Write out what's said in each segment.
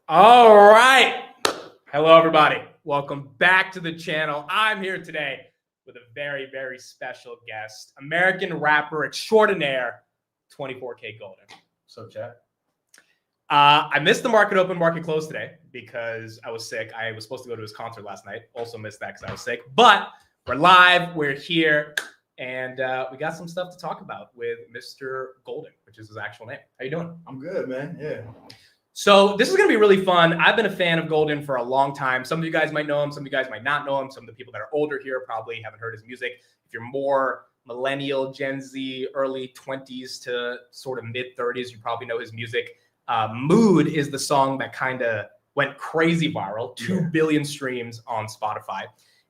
All right. Hello, everybody. Welcome back to the channel. I'm here today with a very, very special guest, American rapper extraordinaire, 24kGoldn. What's up, chat? I missed the market open, market close today because I was sick. I was supposed to go to his concert last night. Also missed that because I was sick. But we're live. We're here. And we got some stuff to talk about with Mr. Goldn, which is his actual name. How you doing? I'm good, man. Yeah. So this is going to be really fun. I've been a fan of Goldn for a long time. Some of you guys might know him. Some of you guys might not know him. Some of the people that are older here probably haven't heard his music. If you're more millennial, Gen Z, early 20s to sort of mid 30s, you probably know his music. Mood is the song that kind of went crazy viral, 2 billion streams on Spotify.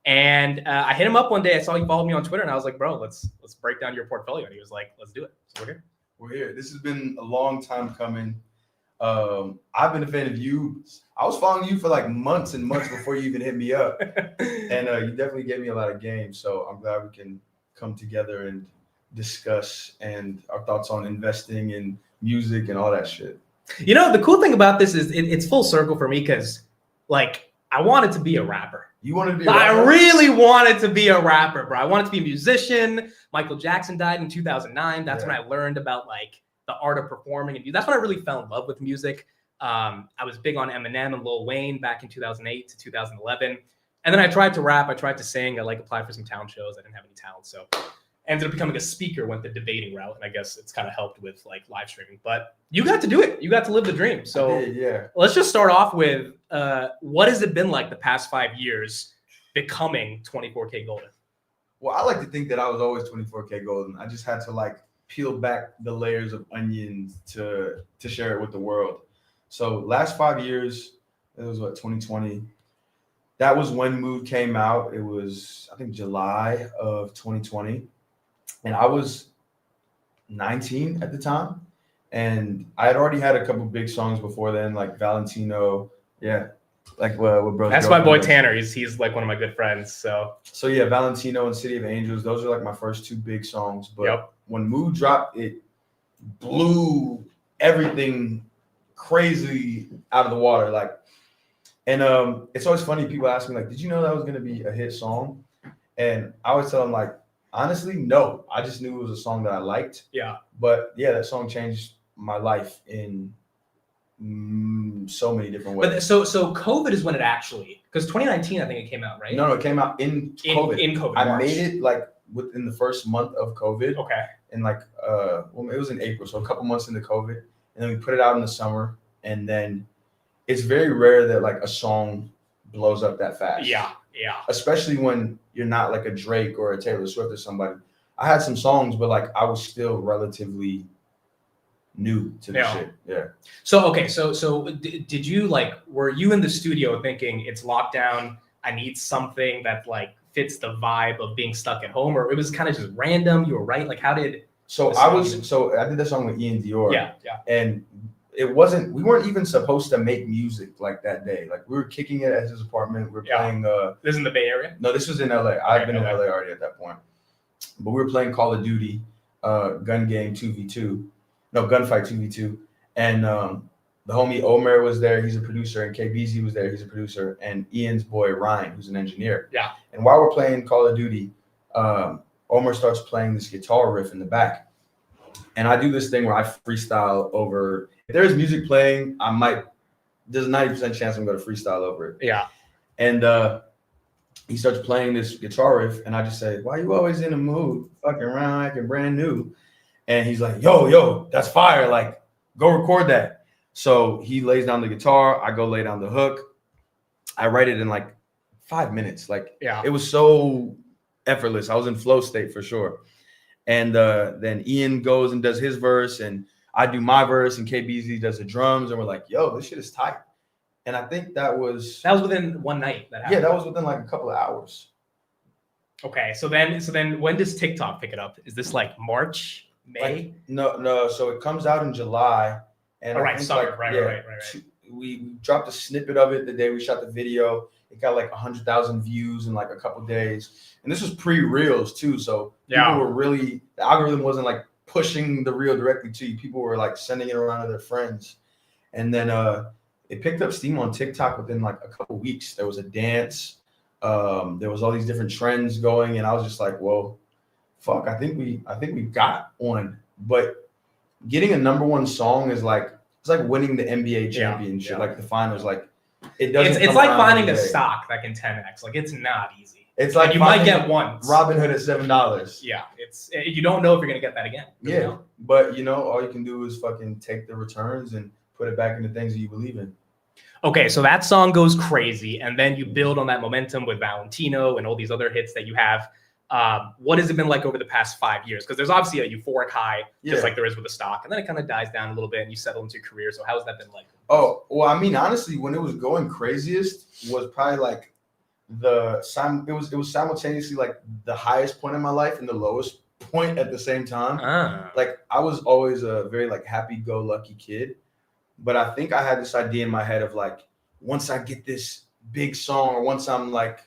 And I hit him up one day. I saw he followed me on Twitter, and I was like, bro, let's break down your portfolio. And he was like, let's do it. So we're here. We're here. This has been a long time coming. I've been a fan of you. I was following you for like months and months before you even hit me up. And you definitely gave me a lot of games. So I'm glad we can come together and discuss and our thoughts on investing in music and all that shit. You know, the cool thing about this is it's full circle for me because, like, I wanted to be a rapper. You wanted to be a rapper? I really wanted to be a rapper, bro. I wanted to be a musician. Michael Jackson died in 2009. That's when I learned about, like, the art of performing. And that's when I really fell in love with music. I was big on Eminem and Lil Wayne back in 2008 to 2011. And then I tried to rap. I tried to sing. I, like, applied for some talent shows. I didn't have any talent, so ended up becoming a speaker, went the debating route, and I guess it's kind of helped with like live streaming. But you got to do it. You got to live the dream. So let's just start off with what has it been like the past 5 years becoming 24kGoldn? Well, I like to think that I was always 24kGoldn. I just had to like peel back the layers of onions to share it with the world. So last 5 years, it was what, 2020. That was when Mood came out. It was, I think, July of 2020. And I was 19 at the time, and I had already had a couple big songs before then, like Valentino. Yeah, like what bro? That's my boy Tanner. He's like one of my good friends. So yeah, Valentino and City of Angels. Those are like my first two big songs. But when Mood dropped, it blew everything crazy out of the water. Like, and it's always funny. People ask me like, "Did you know that was gonna be a hit song?" And I always tell them like, honestly, no. I just knew it was a song that I liked. Yeah. But yeah, that song changed my life in so many different ways. But so COVID is when it actually, because 2019 I think it came out, right? No, it came out in COVID. In COVID. I made it like within the first month of COVID. Okay. And like well, it was in April, so a couple months into COVID, and then we put it out in the summer, and then it's very rare that like a song blows up that fast. Yeah. Especially when you're not like a Drake or a Taylor Swift or somebody. I had some songs, but like I was still relatively new to the shit. Yeah. So okay, so did you like, were you in the studio thinking it's lockdown, I need something that like fits the vibe of being stuck at home, or it was kind of just random? You were right. Like how did I did that song with Ian Dior. Yeah. And we weren't even supposed to make music like that day. Like we were kicking it at his apartment. We were playing this is in the Bay Area? No, this was in LA. I've been in LA already at that point. But we were playing Call of Duty, Gun Game 2v2. No, Gunfight 2v2. And the homie Omer was there, he's a producer, and KBZ was there, he's a producer, and Ian's boy Ryan, who's an engineer. Yeah. And while we're playing Call of Duty, Omer starts playing this guitar riff in the back. And I do this thing where I freestyle over. If there's music playing, there's a 90% chance I'm going to freestyle over it. Yeah. And he starts playing this guitar riff, and I just say, "Why you always in a mood? Fucking around acting brand new." And he's like, yo, that's fire. Like, go record that. So he lays down the guitar. I go lay down the hook. I write it in like 5 minutes. Like, it was so effortless. I was in flow state for sure. And then Ian goes and does his verse, and I do my verse, and KBZ does the drums, and we're like, yo, this shit is tight. And I think that was within one night. Yeah, that was within like a couple of hours. Okay, so then when does TikTok pick it up? Is this like March, May? Like, no. So it comes out in July, and summer, right. We dropped a snippet of it the day we shot the video. It got like 100,000 views in like a couple days, and this was pre-reels too. So people were really, the algorithm wasn't like pushing the reel directly to you. People were like sending it around to their friends, and then it picked up steam on TikTok within like a couple weeks. There was a dance. There was all these different trends going, and I was just like, well, fuck, I think we got one. But getting a #1 song is like, it's like winning the NBA championship, like the finals. Like it doesn't. It's like finding a stock that can 10x. Like it's not easy. It's like you might get one. Robin Hood at $7. Yeah, you don't know if you're gonna get that again. Yeah, know? But all you can do is fucking take the returns and put it back into things that you believe in. Okay, so that song goes crazy, and then you build on that momentum with Valentino and all these other hits that you have. What has it been like over the past 5 years? Because there's obviously a euphoric high, just like there is with the stock, and then it kind of dies down a little bit, and you settle into your career. So how has that been like? Oh, well, I mean, honestly, when it was going craziest was probably like it was simultaneously like the highest point in my life and the lowest point at the same time. Like I was always a very like happy-go-lucky kid, but I think I had this idea in my head of like, once I get this big song or once I'm like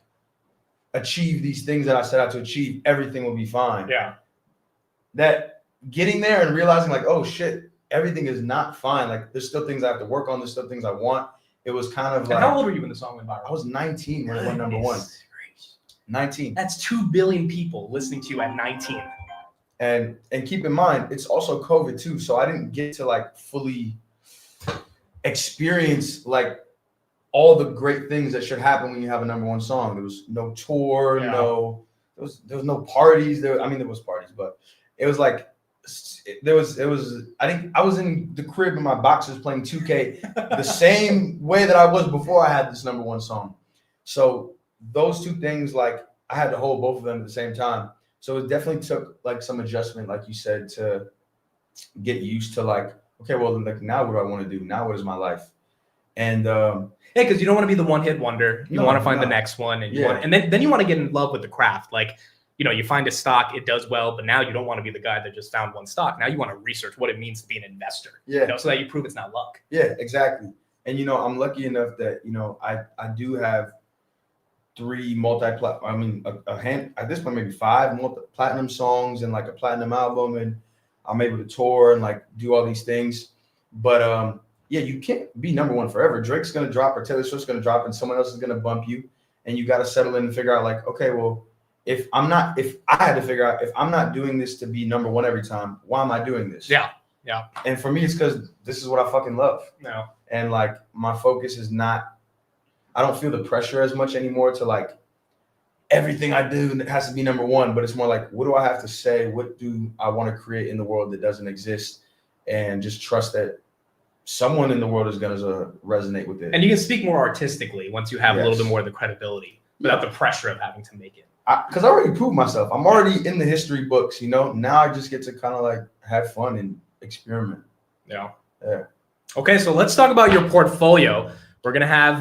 achieve these things that I set out to achieve, everything will be fine. Yeah. That getting there and realizing like, oh shit, everything is not fine. Like there's still things I have to work on. There's still things I want. It was kind of like. How old were you when the song went viral? I was 19 when it went #1. 19. That's 2 billion people listening to you at 19. And keep in mind, it's also COVID too. So I didn't get to like fully experience like all the great things that should happen when you have a #1 song. There was no tour, there was no parties. There was parties, but it was like I think I was in the crib in my boxes playing 2K the same way that I was before I had this #1 song. So those two things, like I had to hold both of them at the same time. So it definitely took like some adjustment, like you said, to get used to like, okay, well, like now what do I want to do? Now what is my life? And because you don't want to be the one-hit wonder. You want to find the next one, and then you want to get in love with the craft. Like, you find a stock, it does well, but now you don't want to be the guy that just found one stock. Now you want to research what it means to be an investor. Yeah. So that you prove it's not luck. Yeah, exactly. And I'm lucky enough that I do have 3 at this point maybe 5 platinum songs and like a platinum album, and I'm able to tour and like do all these things. But you can't be #1 forever. Drake's gonna drop or Taylor Swift's gonna drop, and someone else is gonna bump you, and you got to settle in and figure out like, okay, well, if I had to figure out if I'm not doing this to be #1 every time, why am I doing this? Yeah. And for me, it's because this is what I fucking love. No. And like my focus is not. I don't feel the pressure as much anymore to like everything I do has to be #1, but it's more like, what do I have to say? What do I want to create in the world that doesn't exist? And just trust that someone in the world is going to resonate with it. And you can speak more artistically once you have a little bit more of the credibility without the pressure of having to make it. Because I already proved myself. I'm already in the history books, Now I just get to kind of like have fun and experiment. Yeah. Okay, so let's talk about your portfolio. We're going to have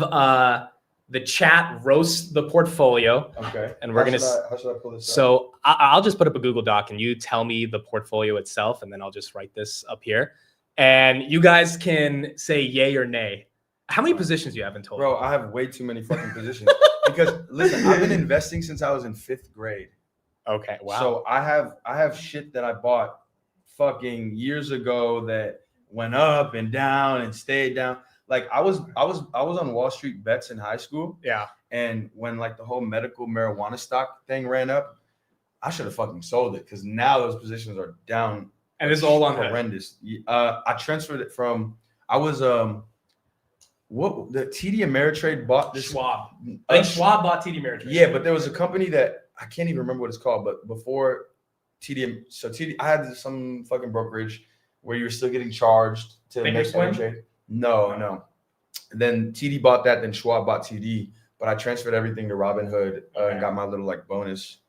the chat roast the portfolio. Okay. And we're going to. How should I pull this up? So I'll just put up a Google Doc and you tell me the portfolio itself, and then I'll just write this up here. And you guys can say yay or nay. How many positions do you have in total? Bro, I have way too many fucking positions. Because listen, I've been investing since I was in 5th grade. Okay, wow. So I have shit that I bought fucking years ago that went up and down and stayed down. Like I was on Wall Street bets in high school. Yeah. And when like the whole medical marijuana stock thing ran up, I should have fucking sold it because now those positions are down. And it's all on horrendous. I transferred it from the TD Ameritrade bought this. Schwab. I think Schwab bought TD Ameritrade. Yeah, but there was a company that I can't even remember what it's called, but before TD, I had some fucking brokerage where you were still getting charged to make Ameritrade. No. Then TD bought that, then Schwab bought TD, but I transferred everything to Robinhood and got my little like bonus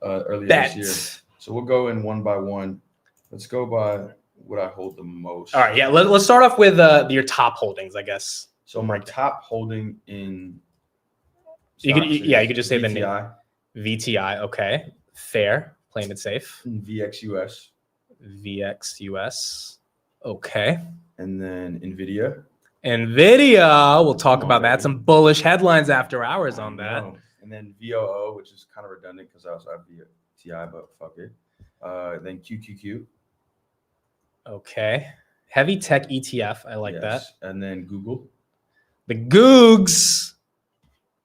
earlier this year. So we'll go in one by one. Let's go by what I hold the most. All right, yeah. Let's start off with your top holdings, I guess. So my top holding in you could just say VTI. the name. VTI, okay. Fair, plain and safe. VXUS. VXUS. Okay. And then NVIDIA. We'll talk about that. Some bullish headlines after hours on that. And then VOO, which is kind of redundant because I also have VTI, but fuck it. Then QQQ. Okay. Heavy tech ETF. I like that. And then Google. The Googs,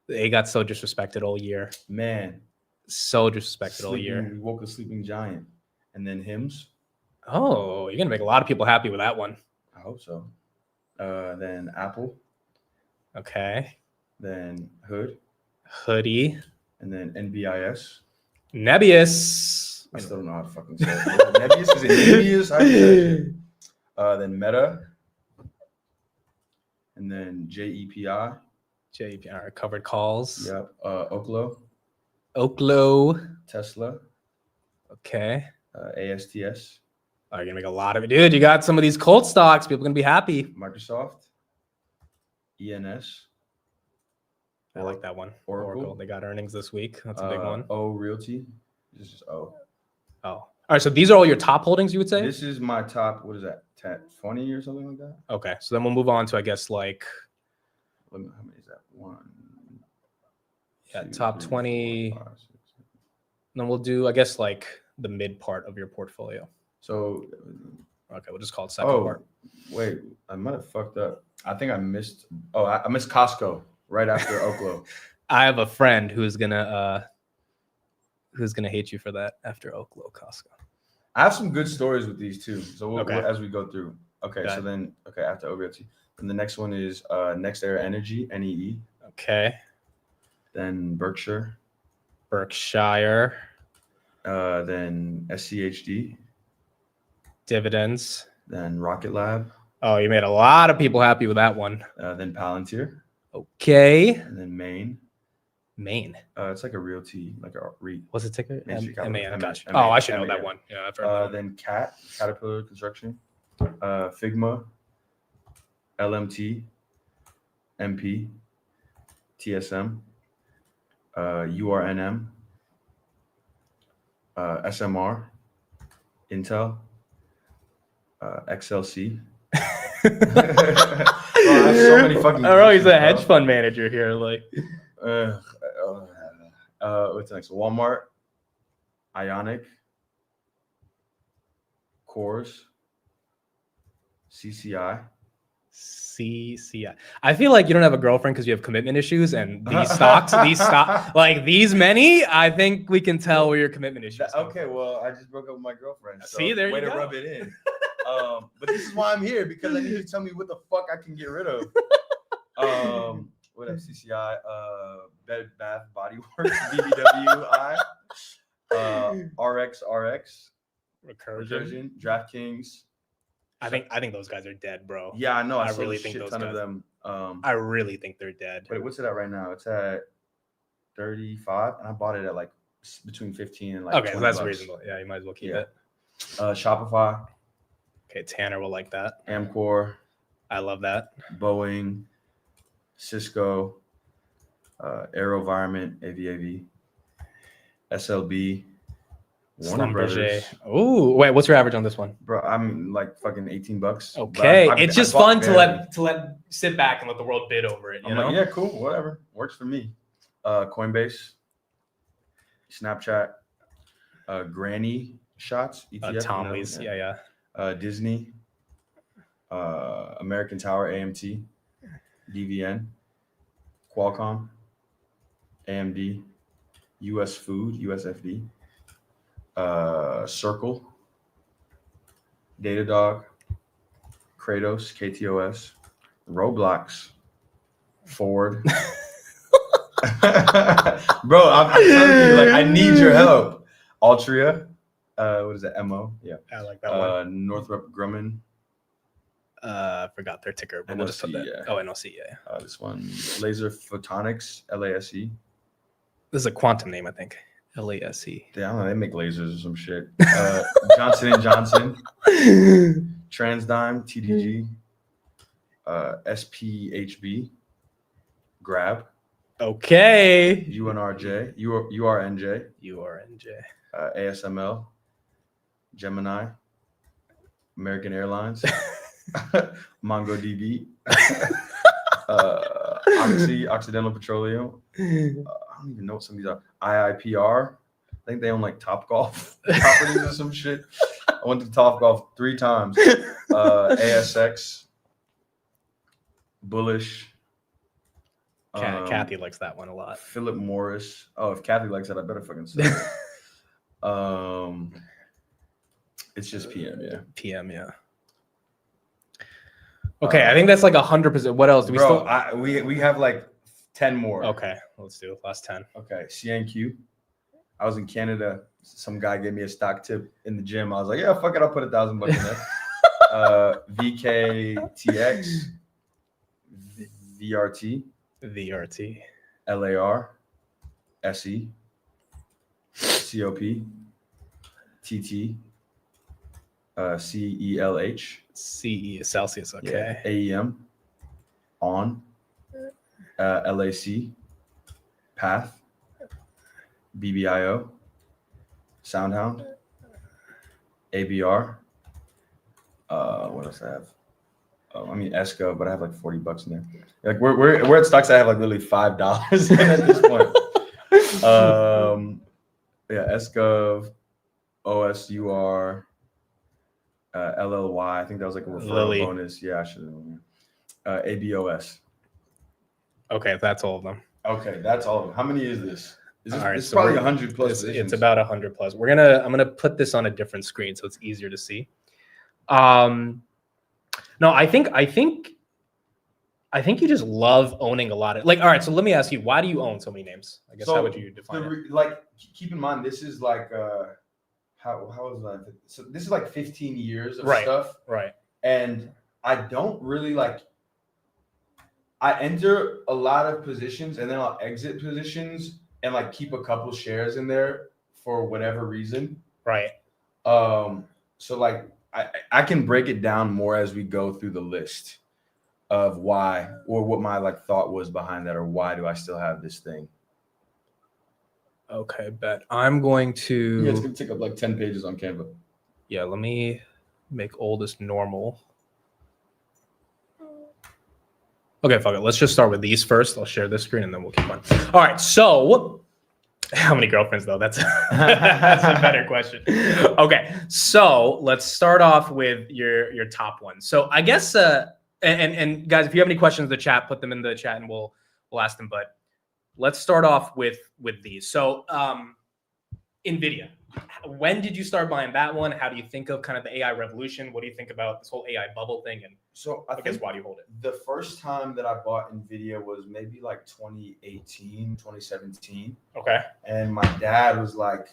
they got so disrespected all year. Man. So disrespected all year. We woke a sleeping giant. And then Hymns. Oh, you're going to make a lot of people happy with that one. I hope so. Then Apple. Okay. Then Hood. Hoodie. And then NBIS. Nebius. I still don't know how to fucking say it. Nebius? Is it Nebius? How do you say it? Then Meta. And then JEPI. JEPI. Covered calls. Yep. Oklo. Oklo. Tesla. Okay. ASTS. Oh, you're going to make a lot of it. Dude, you got some of these Colt stocks. People are going to be happy. Microsoft. ENS. I like that one. Oracle. They got earnings this week. That's a big one. O Realty. This is O. Oh. All right. So these are all your top holdings, you would say? This is my top, what is that, 20 or something like that? Okay. So then we'll move on to, I guess, like. How many is that? 1. Yeah, 2, top 3, 20. 4, 5, 6, 7. Then we'll do, I guess, like the mid part of your portfolio. So. Okay. We'll just call it second part. Wait. I might have fucked up. I think I missed. Oh, I missed Costco right after Oklo. I have a friend who's gonna hate you for that after Oklo Costco. I have some good stories with these too. So we'll, Okay. as we go through. Okay. Got So it. then, after O Realty. And the next one is Next Era Energy, NEE. Okay. Then Berkshire. Then SCHD. Dividends. Then Rocket Lab. Oh, you made a lot of people happy with that one. Then Palantir. Okay. And then Maine. It's like a realty, like a REIT. What's the ticker? Main Street MAN. Capital. Gotcha. MAN, Oh, I should know MAN. that one. Yeah, I've heard that one. Then Caterpillar Construction. Figma. LMT. MP. TSM. URNM. SMR. Intel. XLC. Bro, I have so many fucking. Oh, he's a positions, hedge bro. fund manager here. Like, what's next? Walmart, Ionic, Coors, CCI. CCI. I feel like you don't have a girlfriend because you have commitment issues, and these like these many, I think we can tell where your commitment issues. Okay, well, I just broke up with my girlfriend. So See, there you way to go. rub it in. But this is why I'm here, because I need you to tell me what the fuck I can get rid of. What else? CCI, Bed Bath Body Works, BBWI, RX, Recursion, DraftKings. I think those guys are dead, bro. Yeah, I know. I really sold a think shit those ton guys- of them. I really think they're dead. Wait, what's it at right now? It's at 35, and I bought it at like between 15 and like Okay, so that's $20. reasonable. Yeah, you might as well keep Yeah. it. Shopify, Okay, Tanner will like that. Amcor, I love that. Boeing, Cisco, AeroVironment, AVAV, SLB, Warner Brothers. Oh, wait, what's your average on this one? Bro, I'm like fucking $18. Okay, But it's just I bought fun to barely. let sit back and let the world bid over it. You I'm know? like, yeah, cool, whatever, works for me. Coinbase, Snapchat, Granny Shots, ETF, Tomley's, yeah. Disney, American Tower, AMT, DVN, Qualcomm, AMD, US Food, USFD, Circle, Datadog, Kratos, KTOS, Roblox, Ford. Bro, I'm telling you, like, I need your help. Altria, what is that? MO? Yeah. I like that one. Northrop Grumman. Forgot their ticker, but we'll just put that. NOC, yeah. Oh, NOC, yeah. This one, Laser Photonics, LASE. This is a quantum name, I think. LASE. I don't know, they make lasers or some shit. Johnson & Johnson, Transdime, TDG, SPHB, Grab, Okay. UNRJ, URNJ, URNJ. ASML, Gemini, American Airlines, MongoDB, Occidental Petroleum. I don't even know what some of these are. IIPR. I think they own like Topgolf properties or some shit. I went to Topgolf 3 times. ASX, Bullish, Kathy likes that one a lot. Philip Morris. Oh, if Kathy likes it, I better fucking say it. It's just PM, yeah. PM, yeah. Okay, I think that's like 100%. What else do we still? We have like 10 more. Okay, let's do it. Last 10. Okay, CNQ. I was in Canada. Some guy gave me a stock tip in the gym. I was like, yeah, fuck it, I'll put $1,000 in there. VKTX, VRT, LAR, SE, COP, TT, CELH, CE Celsius. Okay. yeah, AEM, ON, LAC, Path, BBIO, Soundhound, ABR. What else I have? I mean Esco, but I have like $40 in there. Like we're at stocks I have like literally $5 in at this point. Yeah, Esco, OSUR, LLY. I think that was like a referral bonus. Yeah, I should have. ABOS. Okay, that's all of them. Okay, that's all of them. How many is this? All right, it's probably 100 plus. It's about 100 plus. I'm gonna put this on a different screen so it's easier to see. No, I think you just love owning a lot of like. All right, so let me ask you, why do you own so many names? I guess how would you define it? Like, keep in mind, this is like how was that? So this is like 15 years of stuff, right? And I don't really like. I enter a lot of positions and then I'll exit positions and like keep a couple shares in there for whatever reason, right? So like I can break it down more as we go through the list of why or what my like thought was behind that, or why do I still have this thing. Okay, bet. I'm going to. Yeah, it's gonna take up like 10 pages on Canva. Yeah, let me make oldest normal. Okay, fuck it. Let's just start with these first. I'll share this screen and then we'll keep on. All right, so how many girlfriends though? That's that's a better question. Okay, so let's start off with your top one. So I guess and guys, if you have any questions in the chat, put them in the chat and we'll ask them. But let's start off with these. So NVIDIA. When did you start buying that one? How do you think of kind of the AI revolution? What do you think about this whole AI bubble thing? And so I guess why do you hold it? The first time that I bought NVIDIA was maybe like 2018, 2017. Okay. And my dad was like,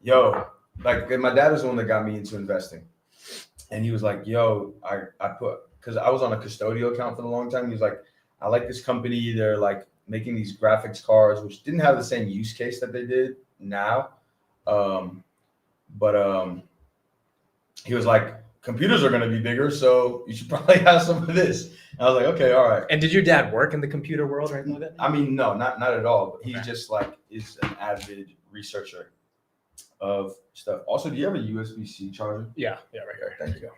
yo, like my dad was the one that got me into investing. And he was like, yo, I put, because I was on a custodial account for a long time. He was like, I like this company. They're like making these graphics cards, which didn't have the same use case that they did now. But he was like, computers are going to be bigger, so you should probably have some of this. And I was like, okay, all right. And did your dad work in the computer world or anything like that? I mean, no, not at all. But he's just like is an avid researcher of stuff. Also, do you have a USB-C charger? Yeah, right here. Thank you.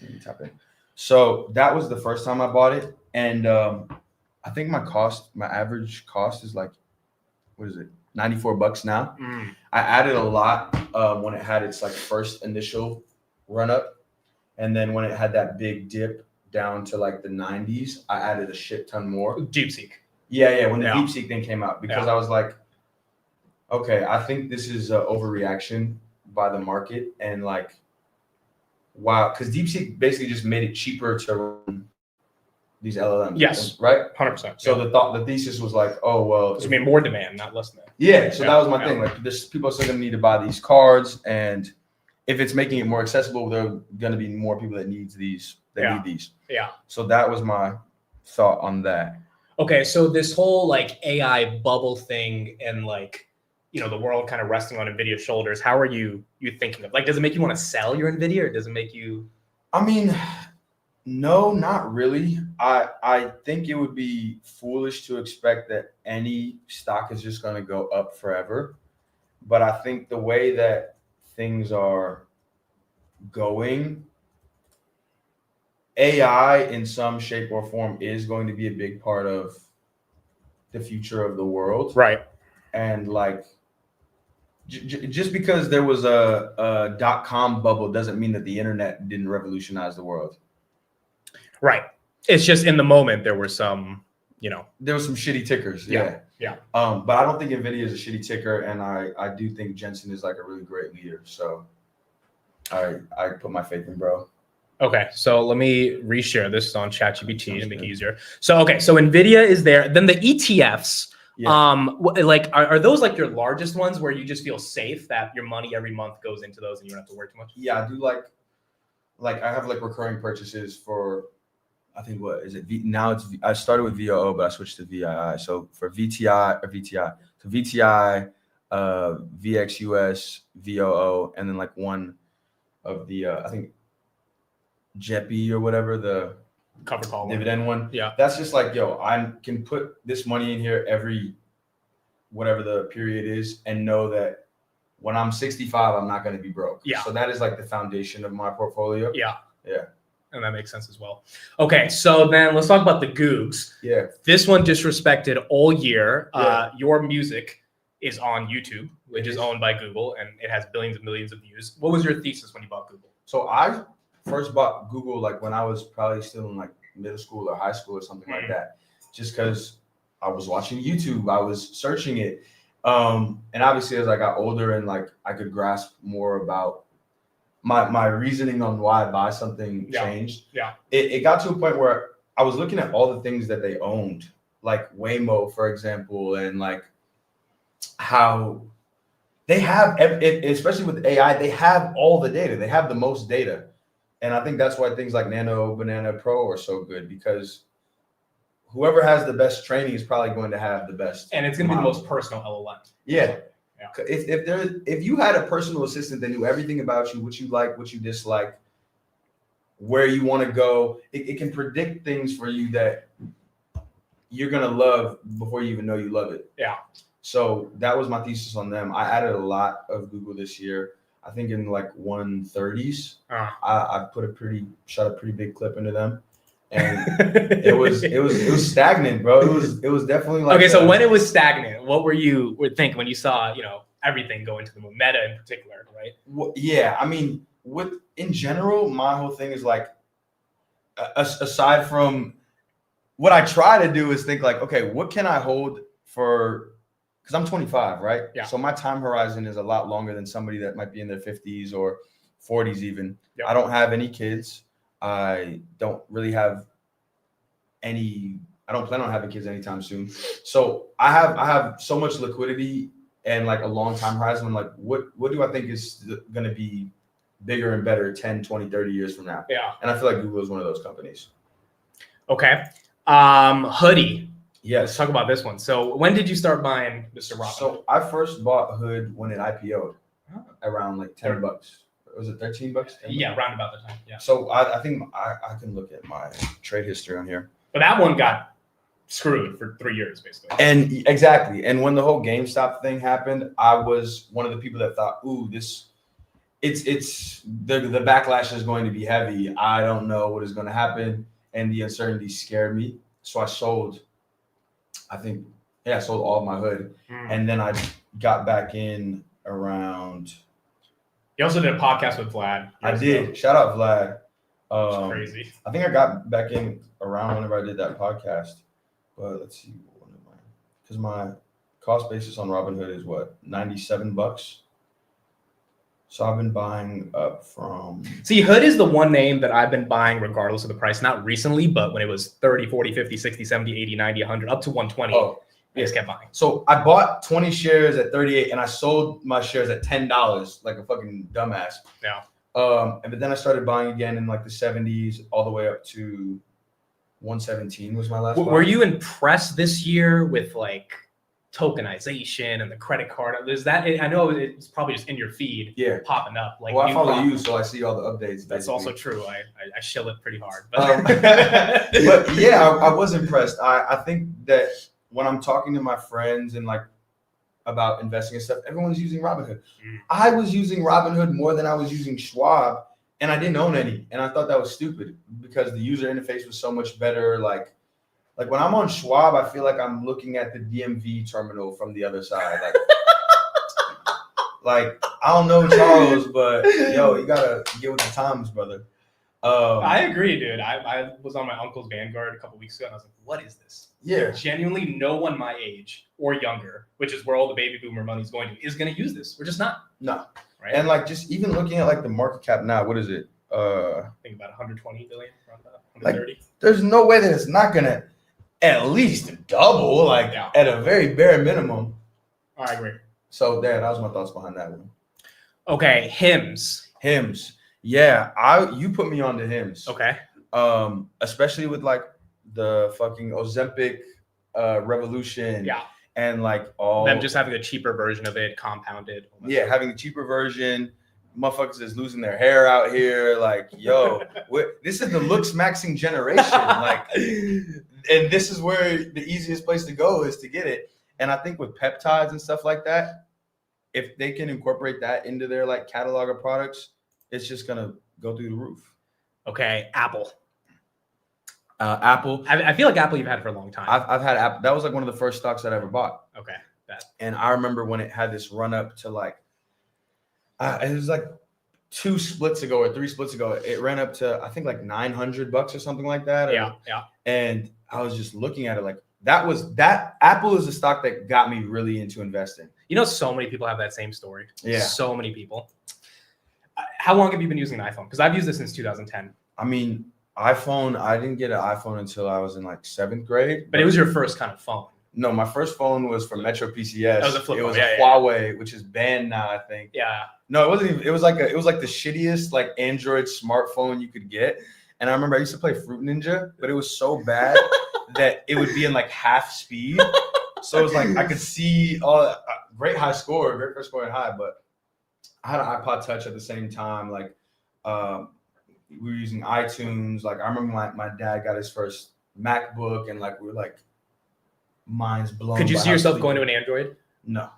Let me tap in. So that was the first time I bought it, and I think my average cost is like, what is it? $94 now. I added a lot when it had its like first initial run up, and then when it had that big dip down to like the 90s, I added a shit ton more. DeepSeek. Yeah. When the DeepSeek thing came out, because I was like, okay, I think this is an overreaction by the market, and like, wow, because DeepSeek basically just made it cheaper to run these LLMs. Yes. Right? 100%. So the thesis was like, oh, well. I mean, more demand, not less demand. Yeah. So that was my thing. Like, people are still going to need to buy these cards. And if it's making it more accessible, there are going to be more people that need these. Need these. Yeah. So that was my thought on that. Okay. So this whole like AI bubble thing and like, you know, the world kind of resting on NVIDIA's shoulders. How are you thinking of? Like, does it make you want to sell your NVIDIA, or does it make you? I mean, no, not really. I think it would be foolish to expect that any stock is just going to go up forever. But I think the way that things are going, AI in some shape or form is going to be a big part of the future of the world. Right. And like, just because there was a .com bubble doesn't mean that the internet didn't revolutionize the world. Right. It's just in the moment there were some there was some shitty tickers. Yeah. But I don't think NVIDIA is a shitty ticker, and I do think Jensen is like a really great leader. So I put my faith in bro. Okay, so let me reshare this on ChatGPT to make it easier. So NVIDIA is there. Then the ETFs, like are those like your largest ones where you just feel safe that your money every month goes into those and you don't have to worry too much? Yeah, I do like I have like recurring purchases for, I think what is it? I started with VOO, but I switched to VII. So for VTI, VXUS, VOO, and then like one of the I think JEPI or whatever, the cover call dividend one. Yeah. That's just like, I can put this money in here every whatever the period is and know that when I'm 65, I'm not going to be broke. Yeah. So that is like the foundation of my portfolio. Yeah. Yeah. And that makes sense as well. Okay, so then let's talk about the Googs. Yeah. This one disrespected all year. Yeah. Your music is on YouTube, which is owned by Google, and it has billions and millions of views. What was your thesis when you bought Google? So I first bought Google like when I was probably still in like middle school or high school or something like that, just because I was watching YouTube, I was searching it. And obviously as I got older and like I could grasp more about my reasoning on why I buy something changed. Yeah. It got to a point where I was looking at all the things that they owned, like Waymo, for example, and like how they have, especially with AI, they have all the data. They have the most data. And I think that's why things like Nano Banana Pro are so good, because whoever has the best training is probably going to have the best. And it's going to be the most personal LLM. Yeah. If you had a personal assistant that knew everything about you, what you like, what you dislike, where you want to go, it can predict things for you that you're going to love before you even know you love it. Yeah. So that was my thesis on them. I added a lot of Google this year. I think in like 130s, I shot a pretty big clip into them, and it was stagnant, bro. It was definitely like. Okay, so when it was stagnant, what were you thinking when you saw everything go into the moon, Meta in particular, right? Well, yeah, I mean, in general, my whole thing is like, aside from what I try to do is think like, okay, what can I hold for? Because I'm 25, right? Yeah. So my time horizon is a lot longer than somebody that might be in their 50s or 40s even. Yeah. I don't have any kids. I don't really have any. I don't plan on having kids anytime soon. So I have so much liquidity and like a long time horizon. I'm like, what do I think is going to be bigger and better 10, 20, 30 years from now? Yeah. And I feel like Google is one of those companies. Okay. Hoodie. Yes. Let's talk about this one. So when did you start buying Mr. Robinhood? So I first bought Hood when it IPO'd around like $10. Was it $13? Yeah, around about the time. Yeah. So I think I can look at my trade history on here. But that one got screwed for 3 years, basically. And exactly. And when the whole GameStop thing happened, I was one of the people that thought, ooh, it's the backlash is going to be heavy. I don't know what is going to happen. And the uncertainty scared me. So I sold. I sold all of my Hood, and then I got back in around. You also did a podcast with Vlad. I did. Shout out Vlad. It's crazy. I think I got back in around whenever I did that podcast. But let's see, because my cost basis on Robinhood is what, $97. So I've been buying up from. See, Hood is the one name that I've been buying regardless of the price. Not recently, but when it was 30, 40, 50, 60, 70, 80, 90, 100, up to 120, I just kept buying. So I bought 20 shares at 38 and I sold my shares at $10 like a fucking dumbass. Yeah. But then I started buying again in like the 70s all the way up to 117 was my last buy. Were you impressed this year with like tokenization and the credit card? There's that. I know it's probably just in your feed, popping up. Like, well, I follow you, so I see all the updates. That's also true. I shill it pretty hard. But yeah, I was impressed. I think that when I'm talking to my friends and like about investing and stuff, everyone's using Robinhood. I was using Robinhood more than I was using Schwab, and I didn't own any, and I thought that was stupid because the user interface was so much better. Like when I'm on Schwab, I feel like I'm looking at the DMV terminal from the other side. Like I don't know Charles, but yo, you gotta get with the times, brother. I agree, dude. I was on my uncle's Vanguard a couple weeks ago, and I was like, "What is this?" Yeah. Genuinely, no one my age or younger, which is where all the baby boomer money is going to, is going to use this. We're just not. No. Right. And like just even looking at like the market cap now, what is it? I think about 120 billion, around that, 130. Like, there's no way that it's not gonna at least double, like at a very bare minimum. I agree. So that was my thoughts behind that one. Okay, hymns. Yeah, you put me on to hymns. Okay. Especially with like the fucking Ozempic revolution. Yeah. And like all them just having a cheaper version of it, compounded. Yeah, having the cheaper version. Motherfuckers is losing their hair out here. Like, yo, this is the looks maxing generation. Like, and this is where the easiest place to go is to get it. And I think with peptides and stuff like that, if they can incorporate that into their like catalog of products, it's just gonna go through the roof. Okay, Apple. Apple. I feel like Apple you've had for a long time. I've had Apple. That was like one of the first stocks that I ever bought. Okay. And I remember when it had this run up to like, it was like 2 splits ago or 3 splits ago. It ran up to I think like $900 or something like that. Yeah. And I was just looking at it like that. Apple is a stock that got me really into investing. You know, so many people have that same story. Yeah. So many people. How long have you been using an iPhone? Because I've used this since 2010. I mean, iPhone. I didn't get an iPhone until I was in like 7th grade. But it was your first kind of phone. No, my first phone was from Metro PCS. That was a flip phone. It was a Huawei, which is banned now, I think. Yeah. No, it wasn't even. It was like the shittiest like Android smartphone you could get. And I remember I used to play Fruit Ninja, but it was so bad that it would be in like half speed. So it was like I could see all great high score, great first score in high, but I had an iPod Touch at the same time. Like we were using iTunes. Like I remember my dad got his first MacBook, and like we were like minds blown. Could you see yourself going to an Android? No.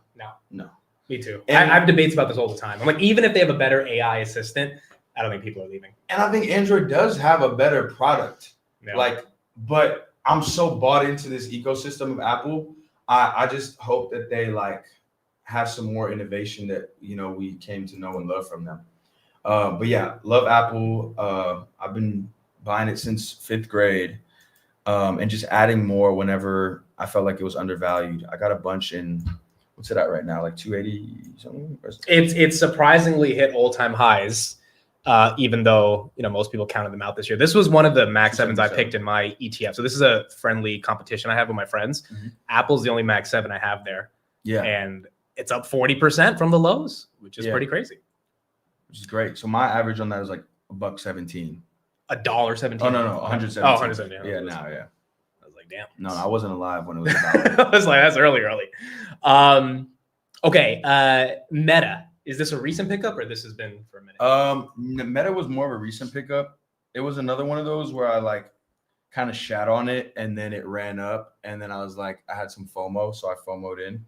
Me too. And I have debates about this all the time. I'm like, even if they have a better AI assistant, I don't think people are leaving. And I think Android does have a better product. Yeah. Like, but I'm so bought into this ecosystem of Apple. I just hope that they like have some more innovation that, you know, we came to know and love from them. But yeah, love Apple. I've been buying it since 5th grade, and just adding more whenever I felt like it was undervalued. I got a bunch in, what's it at right now? Like 280 something? It's surprisingly hit all-time highs, even though, you know, most people counted them out this year. This was one of the Max 7s I picked in my ETF. So this is a friendly competition I have with my friends. Mm-hmm. Apple's the only Max 7 I have there. Yeah. And it's up 40% from the lows, which is pretty crazy. Which is great. So my average on that is like $1.17. $1.17. Oh no, 117. Oh, 117. Yeah, now, yeah. I was like, damn. No, I wasn't alive when it was $1. I was like, that's early. Okay. Meta. Is this a recent pickup or this has been for a minute? Meta was more of a recent pickup. It was another one of those where I like kind of shat on it and then it ran up and then I was like, I had some FOMO, so I FOMO'd in.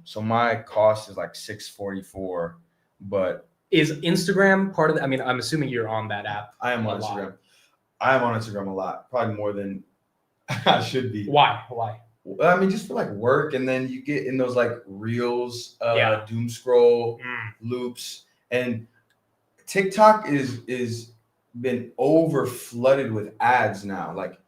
So my cost is like $6.44, but is Instagram part of the, I mean, I'm assuming you're on that app. I am on Instagram. I am on Instagram a lot, probably more than I should be. Why? I mean, just for like work, and then you get in those like reels, doom scroll loops, and TikTok is been over flooded with ads now. Like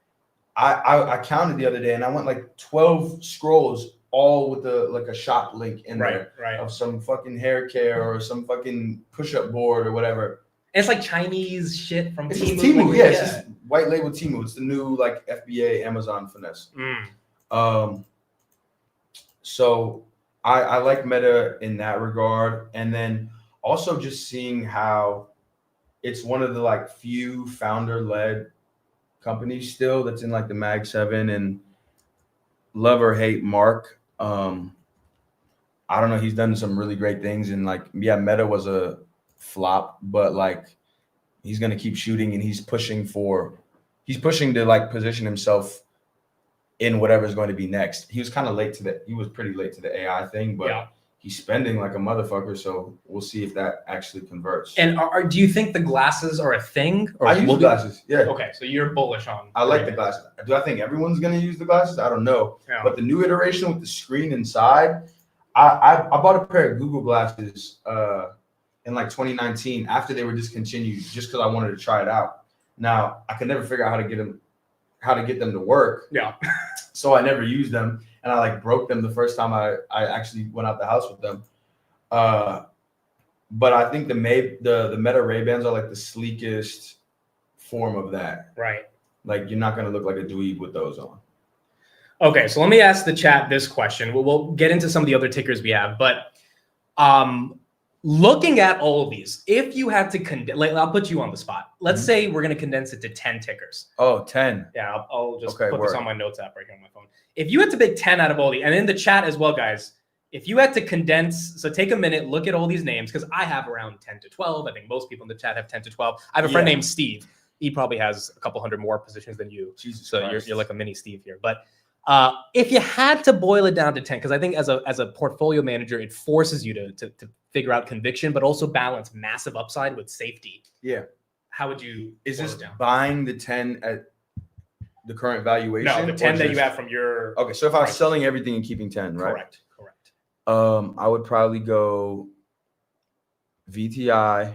I counted the other day, and I went like 12 scrolls, all with a shop link in there of some fucking hair care or some fucking push-up board or whatever. And it's like Chinese shit from it's Temu. Temu, yeah, it's just white label Temu. It's the new like FBA Amazon finesse. So I like Meta in that regard, and then also just seeing how it's one of the like few founder-led companies still that's in like the Mag 7, and love or hate Mark. I don't know. He's done some really great things, and like, yeah, Meta was a flop, but like he's gonna keep shooting, and he's pushing to like position himself in whatever's going to be next. He was kind of he was pretty late to the AI thing, but he's spending like a motherfucker. So we'll see if that actually converts. And do you think the glasses are a thing? Or I use glasses. Yeah. Okay. So you're bullish on. I like the glasses. Do I think everyone's going to use the glasses? I don't know. Yeah. But the new iteration with the screen inside, I bought a pair of Google glasses, and in like 2019 after they were discontinued, just because I wanted to try it out. Now I could never figure out how to get them to work. Yeah. So I never used them, and I like broke them the first time I actually went out the house with them. But I think the Meta Ray-Bans are like the sleekest form of that. Right. Like you're not gonna look like a dweeb with those on. Okay, so let me ask the chat this question. We'll get into some of the other tickers we have, but looking at all of these, if you had to I'll put you on the spot. Let's say we're going to condense it to 10 tickers. Oh, 10. Yeah, I'll just put this on my notes app right here on my phone. If you had to pick 10 out of all these, and in the chat as well, guys, if you had to condense, so take a minute, look at all these names, because I have around 10 to 12. I think most people in the chat have 10 to 12. I have a friend named Steve. He probably has a couple hundred more positions than you. Jesus so Christ. you're like a mini Steve here. But if you had to boil it down to 10, because I think as a portfolio manager, it forces you to figure out conviction, but also balance massive upside with safety. Yeah. How would you? Is this buying the 10 at the current valuation? No, the 10 that you have from your. Okay, so if I was selling everything and keeping 10, right? Correct. I would probably go VTI.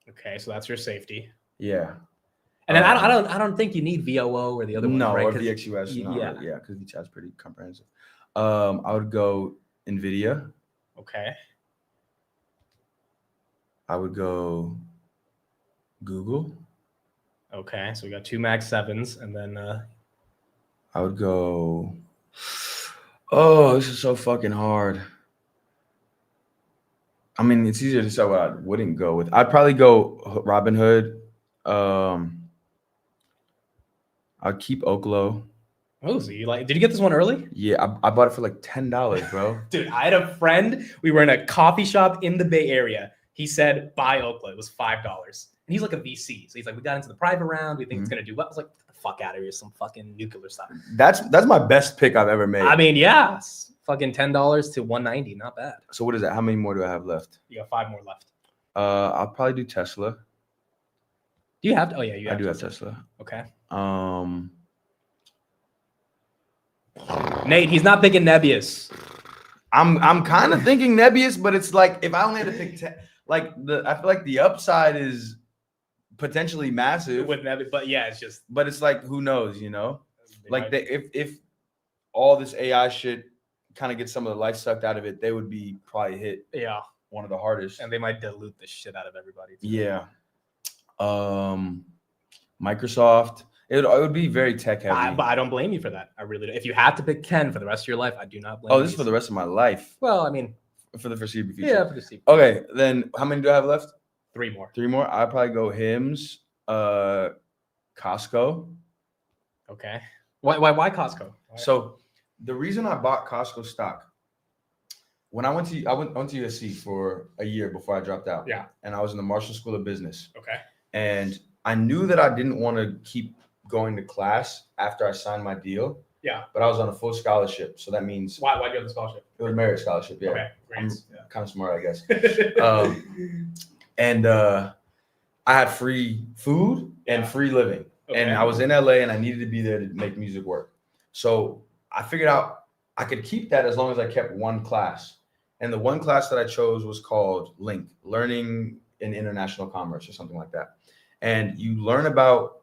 Okay, so that's your safy. Yeah. And then I don't think you need VOO or the other one. No, right? or VXUS. Yeah, because VTI is pretty comprehensive. I would go NVIDIA. Okay. I would go Google. Okay, so we got two Mag 7s, and then I would go. Oh, this is so fucking hard. I mean, it's easier to say what I wouldn't go with. I'd probably go Robinhood. I'd keep Oklo. Oh, so did you get this one early? Yeah, I bought it for like $10, bro. Dude, I had a friend. We were in a coffee shop in the Bay Area. He said, buy Oklo. It was $5. And he's like a VC. So he's like, we got into the private round. We think it's going to do well. I was like, get the fuck out of here. Some fucking nuclear stuff. That's my best pick I've ever made. I mean, yeah. Fucking $10 to $190. Not bad. So what is that? How many more do I have left? You got 5 more left. I'll probably do Tesla. Do you have to? Oh, yeah. I do have Tesla. Okay. Nate, he's not picking Nebius. I'm kind of thinking Nebius, but it's like if I only had to pick I feel like the upside is potentially massive with Nebius, but yeah, but it's like who knows, you know? Like if all this AI shit kind of gets some of the life sucked out of it, they would be probably hit one of the hardest, and they might dilute the shit out of everybody too. Yeah. Microsoft. It would be very tech heavy. But I don't blame you for that. I really do. If you had to pick 10 for the rest of your life, I do not blame you. Oh, this is for the rest of my life. Well, I mean, for the foreseeable future. Yeah, for the foreseeable. Okay, then how many do I have left? 3 more. 3 more. I'd probably go Hims, Costco. Okay. Why Costco? So the reason I bought Costco stock, when I went to USC for a year before I dropped out. Yeah. And I was in the Marshall School of Business. Okay. And I knew that I didn't want to keep going to class after I signed my deal. Yeah. But I was on a full scholarship. So that means why do you have the scholarship? It was merit scholarship, yeah. Okay. I'm kind of smart, I guess. And I had free food and free living. Okay. And I was in LA and I needed to be there to make music work. So I figured out I could keep that as long as I kept one class. And the one class that I chose was called LINK, Learning in International Commerce or something like that. And you learn about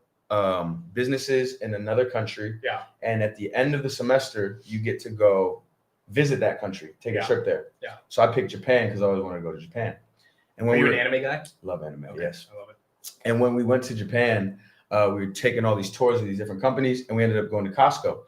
businesses in another country. Yeah. And at the end of the semester, you get to go visit that country, take a trip there. Yeah. So I picked Japan because I always wanted to go to Japan. And when Are you an anime guy? Love anime, okay. Yes. I love it. And when we went to Japan, we were taking all these tours of these different companies, and we ended up going to Costco.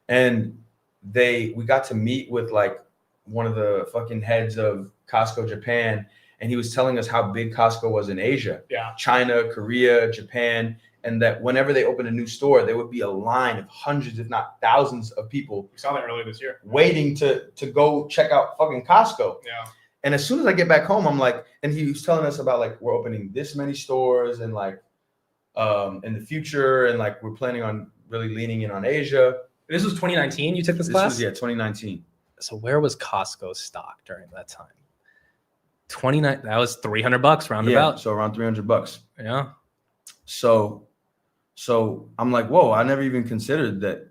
And we got to meet with like one of the fucking heads of Costco Japan, and he was telling us how big Costco was in Asia. Yeah. China, Korea, Japan, and that whenever they opened a new store, there would be a line of hundreds, if not thousands of people. We saw that earlier this year. Waiting to go check out fucking Costco. Yeah. And as soon as I get back home, I'm like, and he was telling us about like, we're opening this many stores and like in the future. And like, we're planning on really leaning in on Asia. This was 2019. You took this class? 2019. So where was Costco stock during that time? 29. That was $300 roundabout. So around $300. Yeah. So I'm like, whoa, I never even considered that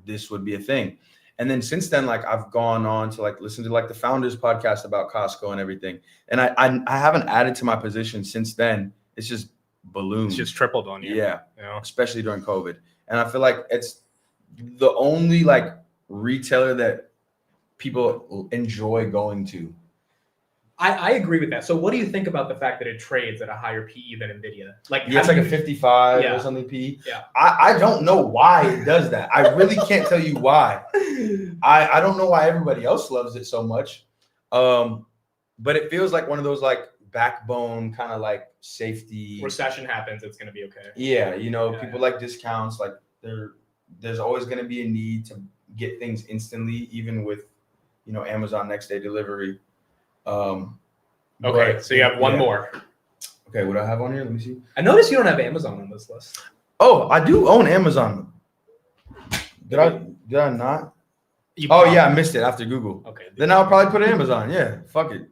this would be a thing. And then since then, like I've gone on to like listen to like the Founders podcast about Costco and everything. And I haven't added to my position since then. It's just ballooned. It's just tripled on you. Yeah, You know? especially during COVID. And I feel like it's the only like retailer that people enjoy going to. I agree with that. So what do you think about the fact that it trades at a higher PE than Nvidia? Like, Yeah, it's like a 55 or something PE. Yeah. I don't know why it does that. I really can't tell you why. I don't know why everybody else loves it so much. But it feels like one of those like backbone kind of like safety. Recession happens, it's going to be okay. Yeah, you know, people like discounts. Like there's always going to be a need to get things instantly, even with, you know, Amazon next day delivery. Okay, so you have one more. Okay, what do I have on here? Let me see. I noticed you don't have Amazon on this list. Oh, I do own Amazon. Did I not? Yeah, I missed it after Google. Okay. Then I'll probably put Amazon. Yeah, fuck it.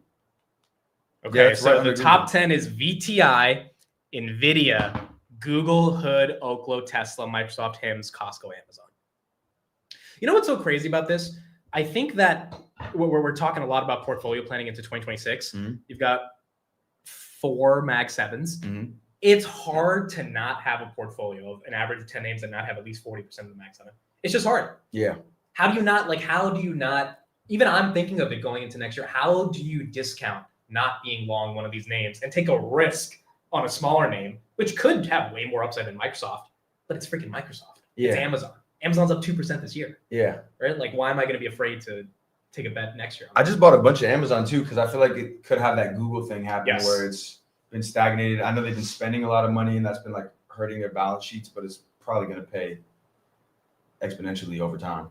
Okay, Yeah, so right the top 10 is VTI, Nvidia, Google, Hood, Oklo, Tesla, Microsoft, HIMS, Costco, Amazon. You know what's so crazy about this? I think that we're talking a lot about portfolio planning into 2026. Mm-hmm. You've got 4 Mag 7s. Mm-hmm. It's hard to not have a portfolio of an average of 10 names and not have at least 40% of the Mag 7. It's just hard. Yeah. How do you not, even I'm thinking of it going into next year, how do you discount not being long one of these names and take a risk on a smaller name, which could have way more upside than Microsoft, but it's freaking Microsoft. Yeah. It's Amazon. Amazon's up 2% this year. Yeah. Right? Like, why am I going to be afraid to take a bet next year? I just bought a bunch of Amazon too, because I feel like it could have that Google thing happen where it's been stagnated. I know they've been spending a lot of money and that's been like hurting their balance sheets, but it's probably going to pay exponentially over time.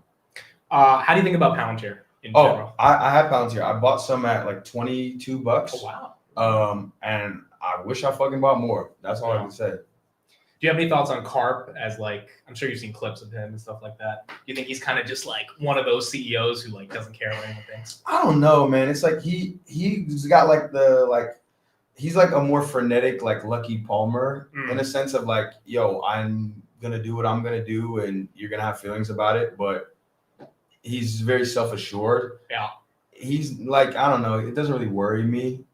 How do you think about Palantir in general? I have Palantir. I bought some at like $22. Oh, wow. And I wish I fucking bought more. That's all I can say. Do you have any thoughts on Karp as like, I'm sure you've seen clips of him and stuff like that. Do you think he's kind of just like one of those CEOs who like doesn't care what anyone thinks? I don't know, man. It's like he's got like he's like a more frenetic, like Lucky Palmer in a sense of like, yo, I'm going to do what I'm going to do and you're going to have feelings about it. But he's very self-assured. Yeah. He's like, I don't know. It doesn't really worry me.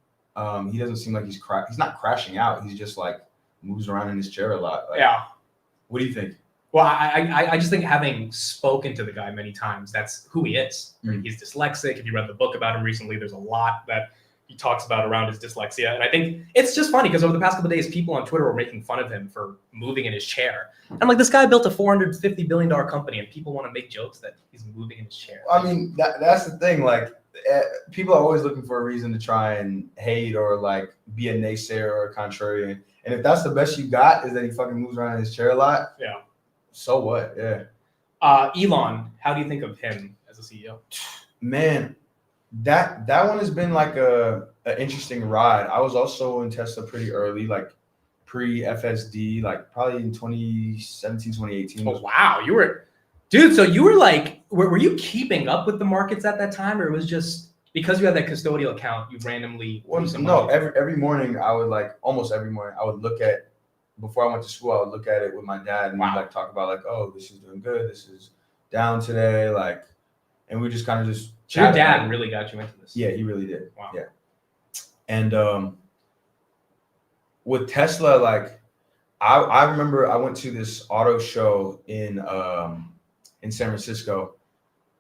He doesn't seem like he's not crashing out. He's just like moves around in his chair a lot. Like, yeah. What do you think? Well, I just think having spoken to the guy many times, that's who he is. Mm-hmm. He's dyslexic. If you read the book about him recently, there's a lot that he talks about around his dyslexia. And I think it's just funny because over the past couple of days, people on Twitter were making fun of him for moving in his chair. I'm like, this guy built a $450 billion company and people want to make jokes that he's moving in his chair. I mean, that's the thing. Like, people are always looking for a reason to try and hate or like be a naysayer or a contrarian. And if that's the best you got is that he fucking moves around in his chair a lot. Yeah. So what? Yeah. Elon, how do you think of him as a CEO? Man, that one has been like an interesting ride. I was also in Tesla pretty early, like pre-FSD, like probably in 2017, 2018. Oh, wow. You were, dude, so you were like, were you keeping up with the markets at that time, or it was just because you had that custodial account, you randomly? No, every morning I would like, almost every morning I would look at, before I went to school, I would look at it with my dad and we'd like talk about like, oh, this is doing good, this is down today, like, and we just kind of just chat. Your dad really got you into this. Yeah, he really did. Wow. Yeah. And with Tesla, like I remember I went to this auto show in San Francisco.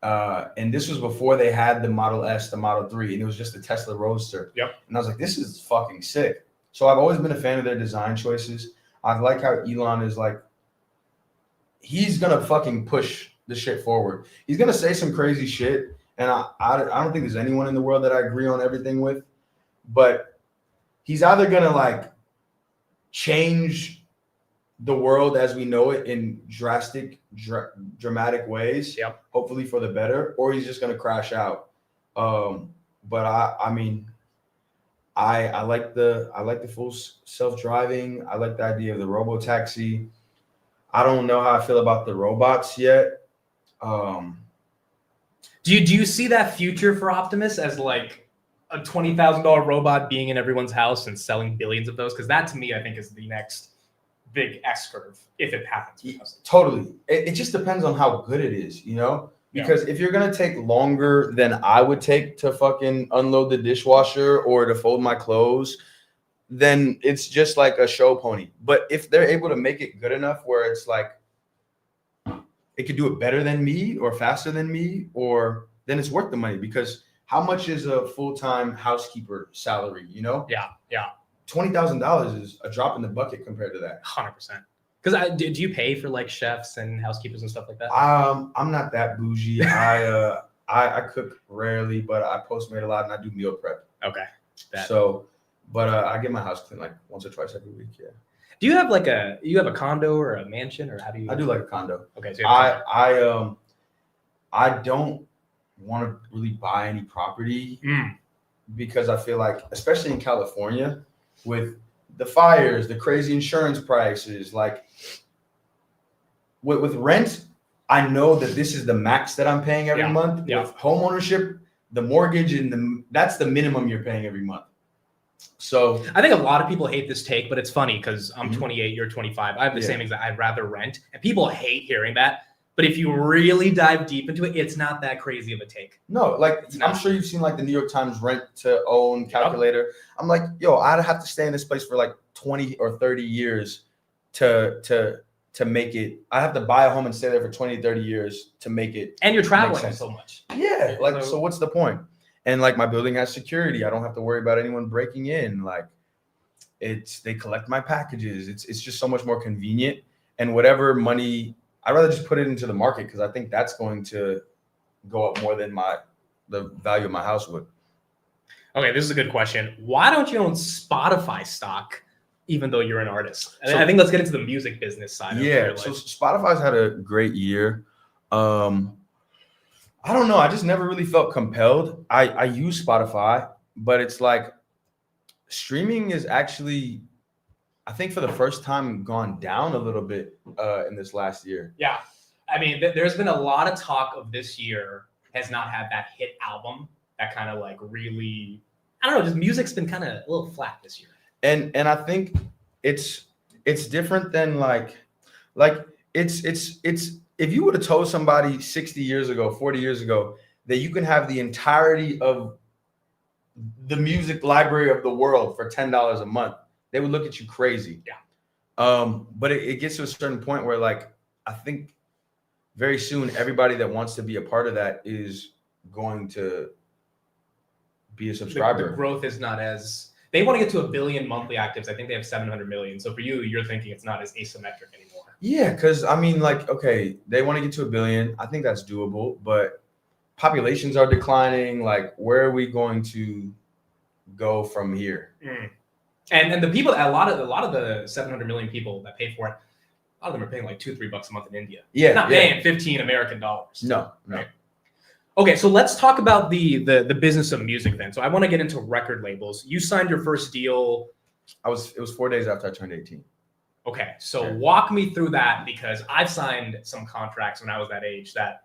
And this was before they had the Model S, the Model 3, and it was just the Tesla Roadster. Yep. And I was like, this is fucking sick. So I've always been a fan of their design choices. I like how Elon is like, he's going to fucking push the shit forward. He's going to say some crazy shit. And I don't think there's anyone in the world that I agree on everything with. But he's either going to like change the world as we know it in drastic, dramatic ways, yep, hopefully for the better, or he's just going to crash out. But I mean, I like the full self-driving. I like the idea of the robo-taxi. I don't know how I feel about the robots yet. Do you see that future for Optimus as like a $20,000 robot being in everyone's house and selling billions of those? Because that to me, I think, is the next big S curve if it happens. Totally. It just depends on how good it is, you know, Because if you're gonna take longer than I would take to fucking unload the dishwasher or to fold my clothes, then it's just like a show pony. But if they're able to make it good enough where it's like it could do it better than me or faster than me, or then it's worth the money. Because how much is a full-time housekeeper salary? You know? Yeah. $20,000 is a drop in the bucket compared to that. 100%. Because do you pay for like chefs and housekeepers and stuff like that? I'm not that bougie. I cook rarely, but I Postmate a lot and I do meal prep. Okay. So, but I get my house cleaned like once or twice every week. Yeah. Do you have like a condo or a mansion, or how do you? I do like a condo. Okay. So you have a condo. I don't want to really buy any property because I feel like, especially in California, with the fires, the crazy insurance prices, like with rent, I know that this is the max that I'm paying every month. Yeah. With home ownership, the mortgage and that's the minimum you're paying every month. So I think a lot of people hate this take, but it's funny because I'm 28, you're 25. I have the same exact. I'd rather rent, and people hate hearing that. But if you really dive deep into it, it's not that crazy of a take. No, like I'm sure you've seen like the New York Times rent to own calculator. I'm like, yo, I'd have to stay in this place for like 20 or 30 years to make it. I have to buy a home and stay there for 20, 30 years to make it. And you're traveling so much. Yeah, like so what's the point? And like my building has security. I don't have to worry about anyone breaking in. Like they collect my packages. It's just so much more convenient. And whatever money, I'd rather just put it into the market because I think that's going to go up more than the value of my house would. Okay, this is a good question. Why don't you own Spotify stock, even though you're an artist? I think let's get into the music business side. Yeah, so Spotify's had a great year. I don't know. I just never really felt compelled. I use Spotify, but it's like streaming is actually, I think for the first time, gone down a little bit in this last year. Yeah. I mean, there's been a lot of talk of this year has not had that hit album that kind of like really, I don't know, just music's been kind of a little flat this year. And I think it's different than like it's if you would have told somebody 60 years ago, 40 years ago that you can have the entirety of the music library of the world for $10 a month, they would look at you crazy. Yeah. But it gets to a certain point where like, I think very soon, everybody that wants to be a part of that is going to be a subscriber. The growth is not as, they want to get to 1 billion monthly actives. I think they have 700 million. So for you, you're thinking it's not as asymmetric anymore. Yeah. Cause I mean like, okay, they want to get to 1 billion. I think that's doable, but populations are declining. Like where are we going to go from here? And the people, a lot of the 700 million people that pay for it, a lot of them are paying like $2-3 a month in India. Yeah, not paying 15 American dollars. No. Right? Okay, so let's talk about the business of music then. So I want to get into record labels. You signed your first deal. It was 4 days after I turned 18. Okay, so walk me through that, because I've signed some contracts when I was that age that,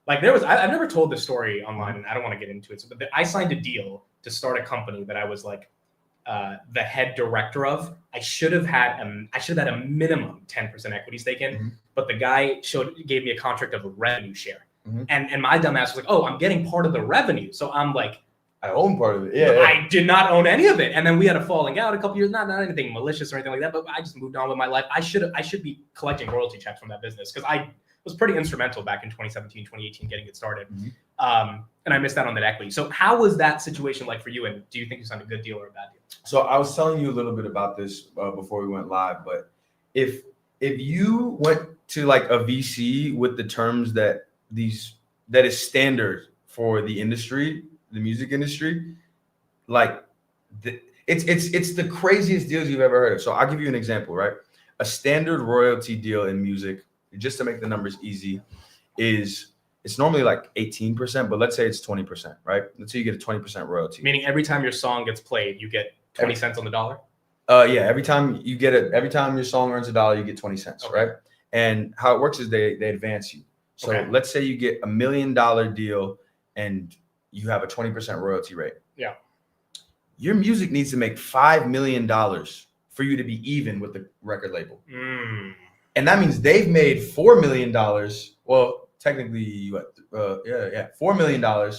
like, I've never told this story online, and I don't want to get into it. But I signed a deal to start a company that I was like the head director of. I should have had a minimum 10% equity stake in, but the guy gave me a contract of a revenue share. And my dumb ass was like, oh, I'm getting part of the revenue. So I'm like, I own part of it. Yeah. I did not own any of it. And then we had a falling out a couple years, not anything malicious or anything like that, but I just moved on with my life. I should be collecting royalty checks from that business, because I was pretty instrumental back in 2017, 2018, getting it started. And I missed out on that equity. So how was that situation like for you? And do you think you signed a good deal or a bad deal? So I was telling you a little bit about this before we went live, but if you went to like a VC with the terms that is standard for the industry, the music industry, like it's the craziest deals you've ever heard of. So I'll give you an example, right? A standard royalty deal in music, just to make the numbers easy, it's normally like 18%, but let's say it's 20%, right? Let's say you get a 20% royalty. Meaning every time your song gets played, you get 20 cents on the dollar? Yeah, every time your song earns $1, you get 20 cents, right? And how it works is they advance you. So let's say you get $1 million deal and you have a 20% royalty rate. Yeah. Your music needs to make $5 million for you to be even with the record label. And that means they've made $4 million. Well, technically $4 million,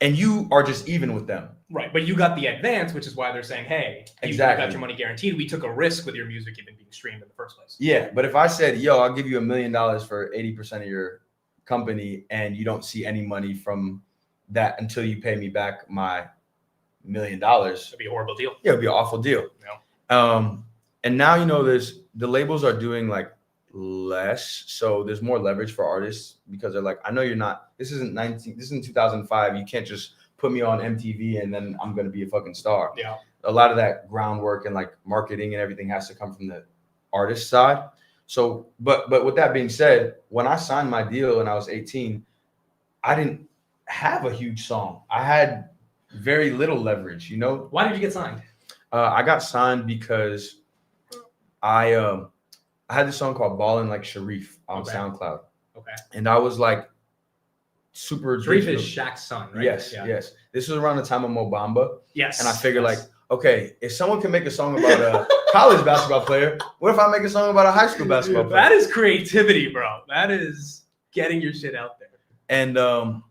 and you are just even with them. Right, but you got the advance, which is why they're saying, hey, you got your money guaranteed. We took a risk with your music even being streamed in the first place. Yeah, but if I said, yo, I'll give you $1 million for 80% of your company, and you don't see any money from that until you pay me back my $1 million, it'd be a horrible deal. Yeah, it'd be an awful deal. Yeah. And now, you know, the labels are doing like less, so there's more leverage for artists because they're like, I know you're not. This isn't 2005. You can't just put me on MTV and then I'm gonna be a fucking star. Yeah. A lot of that groundwork and like marketing and everything has to come from the artist side. So, but with that being said, when I signed my deal and I was 18, I didn't have a huge song. I had very little leverage, you know. Why did you get signed? I got signed because I had this song called Ballin' Like Sharif on SoundCloud. Okay. And I was like super. Sharif is Shaq's son, right? Yes, yes. This was around the time of Mo Bamba. Yes. And I figured like, okay, if someone can make a song about a college basketball player, what if I make a song about a high school basketball player? That is creativity, bro. That is getting your shit out there. And so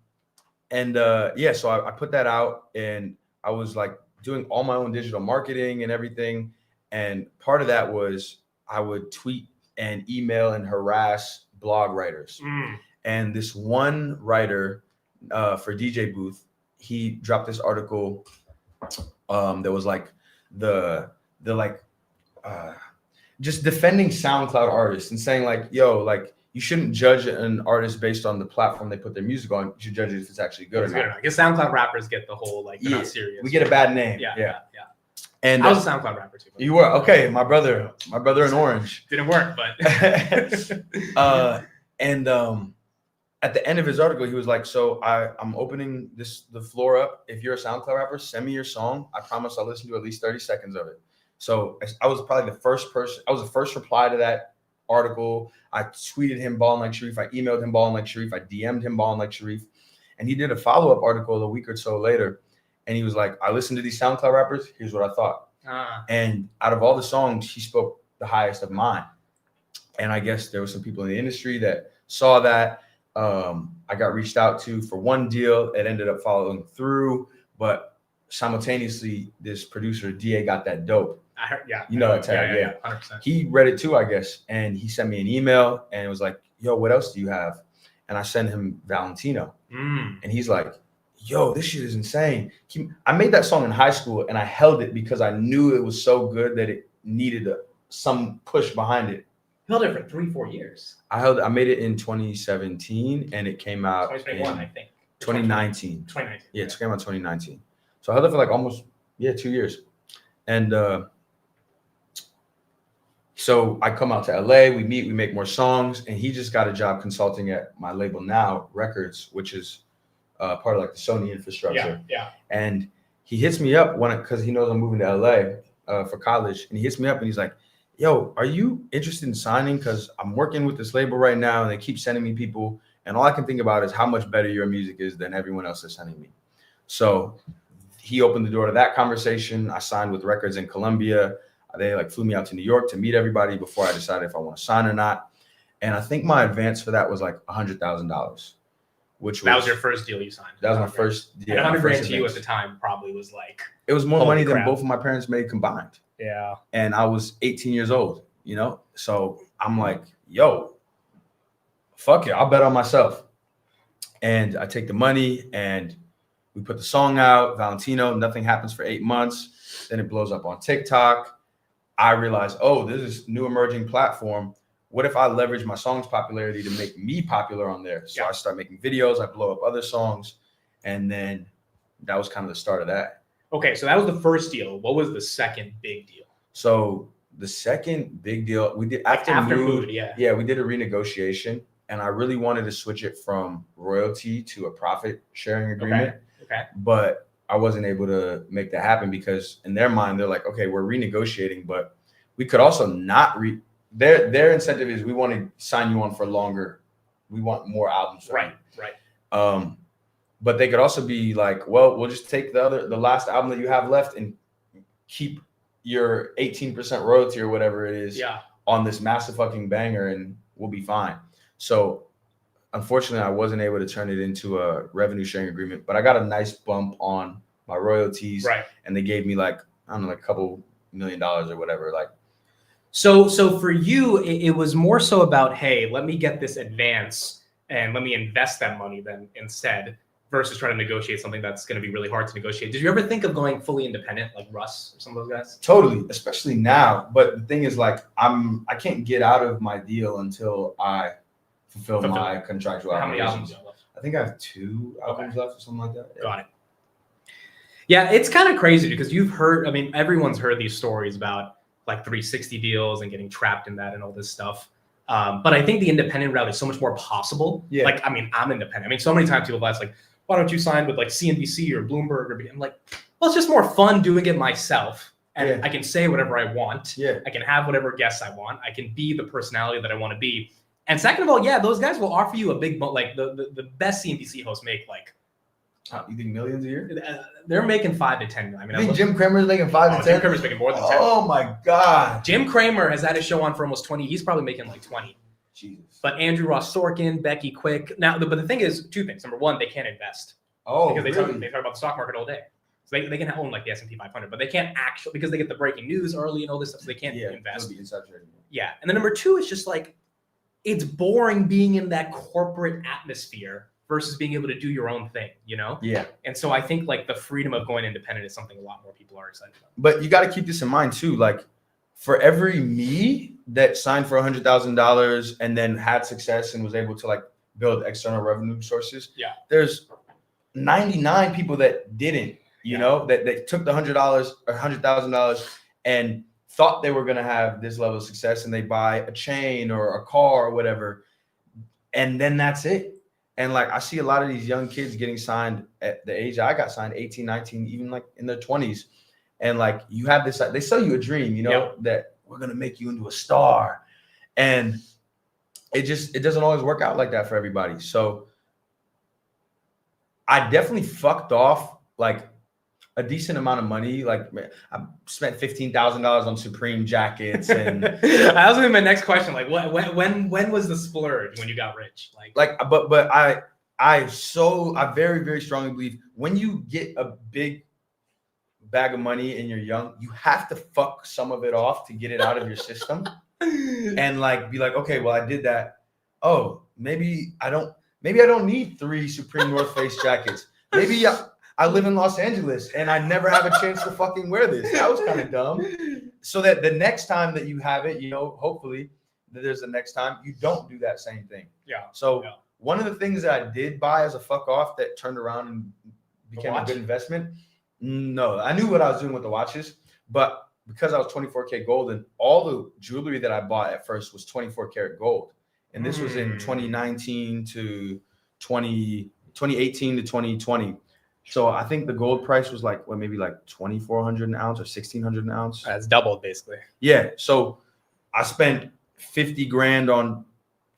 I put that out, and I was like doing all my own digital marketing and everything. And part of that was I would tweet and email and harass blog writers. And this one writer for DJ Booth, he dropped this article that was like just defending SoundCloud artists and saying like, yo, like you shouldn't judge an artist based on the platform they put their music on. You should judge it if it's actually good or not. Because SoundCloud rappers get the whole like, they're not serious. We get a bad name. Yeah. And I was a SoundCloud rapper too. You were? Okay, my brother in Orange. Didn't work, but at the end of his article, he was like, so I'm opening the floor up. If you're a SoundCloud rapper, send me your song. I promise I'll listen to at least 30 seconds of it. So I was probably the first person. I was the first reply to that article. I tweeted him Ballin' Like Sharif. I emailed him Ballin' Like Sharif. I DM'd him Ballin' Like Sharif. And he did a follow-up article a week or so later. And he was like, I listened to these SoundCloud rappers. Here's what I thought. And out of all the songs, he spoke the highest of mine. And I guess there were some people in the industry that saw that. I got reached out to for one deal. It ended up following through. But simultaneously, this producer, DA, got that dope. I heard, yeah. You know that tag, yeah. 100%. He read it too, I guess. And he sent me an email and it was like, yo, what else do you have? And I sent him Valentino. And he's like, yo, this shit is insane. I made that song in high school and I held it because I knew it was so good that it needed some push behind it. You held it for 3-4 years. I made it in 2017 and it came out 2021, I think. 2019. 2019. Yeah, it came out 2019. So I held it for like almost 2 years. And so I come out to LA, we meet, we make more songs, and he just got a job consulting at my label Now Records, which is part of like the Sony infrastructure. Yeah. And he hits me up because he knows I'm moving to LA for college, and he hits me up and he's like, yo, are you interested in signing? Because I'm working with this label right now and they keep sending me people, and all I can think about is how much better your music is than everyone else is sending me. So he opened the door to that conversation. I signed with records in Colombia. They like flew me out to New York to meet everybody before I decided if I want to sign or not. And I think my advance for that was like $100,000, which was your first deal you signed. That was my first. Yeah, and $100,000 to you at the time probably was like, it was more money than both of my parents made combined. Yeah. And I was 18 years old, you know? So I'm like, yo, fuck it. I'll bet on myself. And I take the money and we put the song out, Valentino. Nothing happens for 8 months. Then it blows up on TikTok. I realized, oh, this is new emerging platform. What if I leverage my song's popularity to make me popular on there? So I start making videos. I blow up other songs. And then that was kind of the start of that. Okay, so that was the first deal. What was the second big deal? So the second big deal we did after Mood, yeah, we did a renegotiation, and I really wanted to switch it from royalty to a profit sharing agreement. Okay. But I wasn't able to make that happen because in their mind they're like, okay, we're renegotiating, but we could also not their incentive is we want to sign you on for longer. We want more albums. Right. But they could also be like, well, we'll just take the last album that you have left and keep your 18% royalty or whatever it is on this massive fucking banger and we'll be fine. So unfortunately, I wasn't able to turn it into a revenue sharing agreement, but I got a nice bump on my royalties, Right. and they gave me like, I don't know, like a couple $1 million or whatever. Like, So for you, it was more so about, hey, let me get this advance and let me invest that money then instead, versus trying to negotiate something that's going to be really hard to negotiate. Did you ever think of going fully independent, like Russ or some of those guys? totally, especially now. But the thing is, like, I can't get out of my deal until I fulfill my contractual How many obligations. albums do you have left? I think I have 2 albums left or something like that. Got it. Yeah, it's kind of crazy because you've heard, I mean, everyone's heard these stories about like 360 deals and getting trapped in that and all this stuff. But I think the independent route is so much more possible. Yeah. Like, I mean, I'm independent. I mean, so many times people ask, like, why don't you sign with like CNBC or Bloomberg? Or I'm like, well, it's just more fun doing it myself. And I can say whatever I want. Yeah. I can have whatever guests I want. I can be the personality that I want to be. And second of all, yeah, those guys will offer you a big, like the best CNBC hosts make like, you think millions a year? They're making 5 to 10. I mean, You think Jim Cramer's making 5 to 10? Jim Cramer's making more than 10. Oh my God. Jim Cramer has had a show on for almost 20. He's probably making like 20. Jesus. But Andrew Ross Sorkin, Becky Quick. Now, but the thing is, 2 things. Number one, they can't invest. Oh, because really? they talk about the stock market all day. So they can own like the S&P 500, but they can't actually, because they get the breaking news early and all this stuff, so they can't invest. Yeah. And then number 2 is just like, it's boring being in that corporate atmosphere versus being able to do your own thing, you know? Yeah. And so I think like the freedom of going independent is something a lot more people are excited about. But you got to keep this in mind too. Like, for every me that signed for $100,000 and then had success and was able to like build external revenue sources, there's 99 people that didn't, you know, that took the $100 or $100,000 and thought they were going to have this level of success, and they buy a chain or a car or whatever, and then that's it. And like, I see a lot of these young kids getting signed at the age I got signed, 18, 19, even like in their 20s. And like, you have this, they sell you a dream, you know, that we're going to make you into a star. And it doesn't always work out like that for everybody. So I definitely fucked off like a decent amount of money. Like, I spent $15,000 on Supreme jackets, and that was gonna be my next question. Like, when was the splurge when you got rich? But I very, very strongly believe when you get a big bag of money and you're young, you have to fuck some of it off to get it out of your system, and like be like, okay, well, I did that. Oh, maybe I don't need 3 Supreme North Face jackets. Maybe I live in Los Angeles and I never have a chance to fucking wear this. That was kind of dumb. So that the next time that you have it, you know, hopefully that there's the next time, you don't do that same thing. Yeah. So one of the things that I did buy as a fuck off that turned around and became a good investment. No, I knew what I was doing with the watches, but because I was 24K gold, and all the jewelry that I bought at first was 24 karat gold. And this was in 2019 to 2018 to 2020. So I think the gold price was like, maybe like 2,400 an ounce or 1,600 an ounce. That's doubled basically. Yeah. So I spent 50 grand on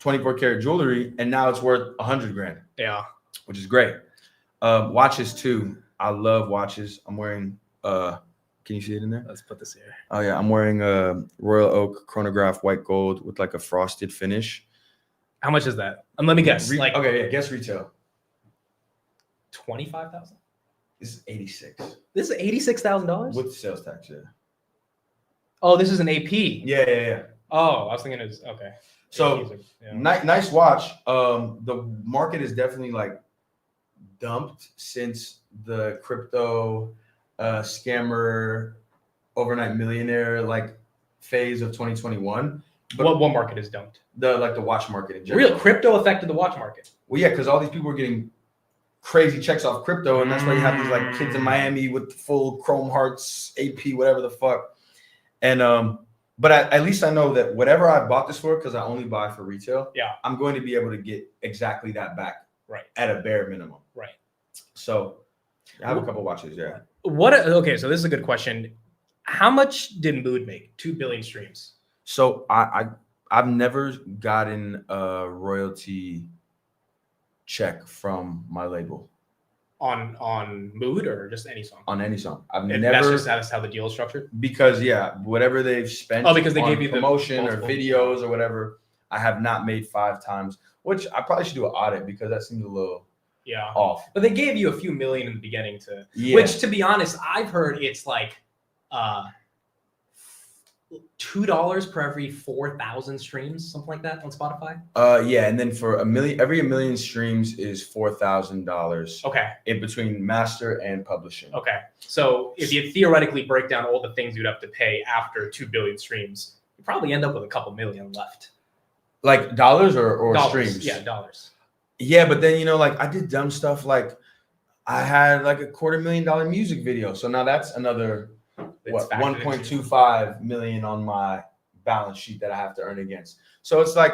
24 karat jewelry, and now it's worth 100 grand. Yeah. Which is great. Watches too. I love watches. I'm wearing, can you see it in there? Let's put this here. Oh yeah. I'm wearing a Royal Oak chronograph white gold with like a frosted finish. How much is that? Let me guess. Guess retail. 25,000. This is 86. This is $86,000 with sales tax. Yeah. Oh, this is an AP. Yeah. Oh, I was thinking it was okay. So nice watch. The market is definitely like dumped since the crypto scammer overnight millionaire like phase of 2021. But what market is dumped? The watch market in general. Real crypto affected the watch market. Well, yeah, because all these people were getting crazy checks off crypto, and that's why you have these like kids in Miami with full Chrome Hearts, AP, whatever the fuck. And but at least I know that whatever I bought this for, because I only buy for retail, I'm going to be able to get exactly that back, at a bare minimum. Right. So I have a couple watches. Yeah. Okay, so this is a good question. How much did Mood make? 2 billion streams. So I've never gotten a royalty check from my label on Mood or just any song. On any song. That's how the deal is structured. Because whatever they've spent. Because they gave you promotion or videos or whatever, I have not made 5 times, which I probably should do an audit because that seems a little Yeah. off. But they gave you a few million in the beginning to, Yeah. which to be honest, I've heard it's like $2 per every 4,000 streams, something like that on Spotify. Yeah, and then for every 1,000,000 streams is $4,000. Okay. In between master and publishing. Okay. So if you theoretically break down all the things you'd have to pay after 2 billion streams, you probably end up with a couple million left. Like dollars or Dollars. streams? Yeah, dollars. Yeah, but then like I did dumb stuff like I had like a $250,000 music video. So now that's another It's factored 1.25 million on my balance sheet that I have to earn against. So it's like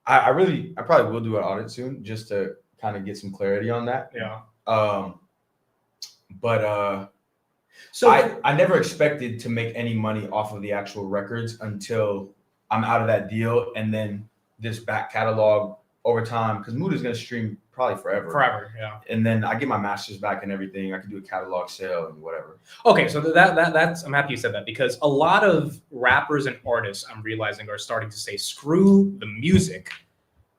I probably will do an audit soon just to kind of get some clarity on that. Yeah. But So I never expected to make any money off of the actual records until I'm out of that deal, and then this back catalog over time, because Mood is going to stream probably forever. Yeah. And then I get my masters back and everything. I can do a catalog sale and whatever. Okay, so that's I'm happy you said that, because a lot of rappers and artists I'm realizing are starting to say screw the music,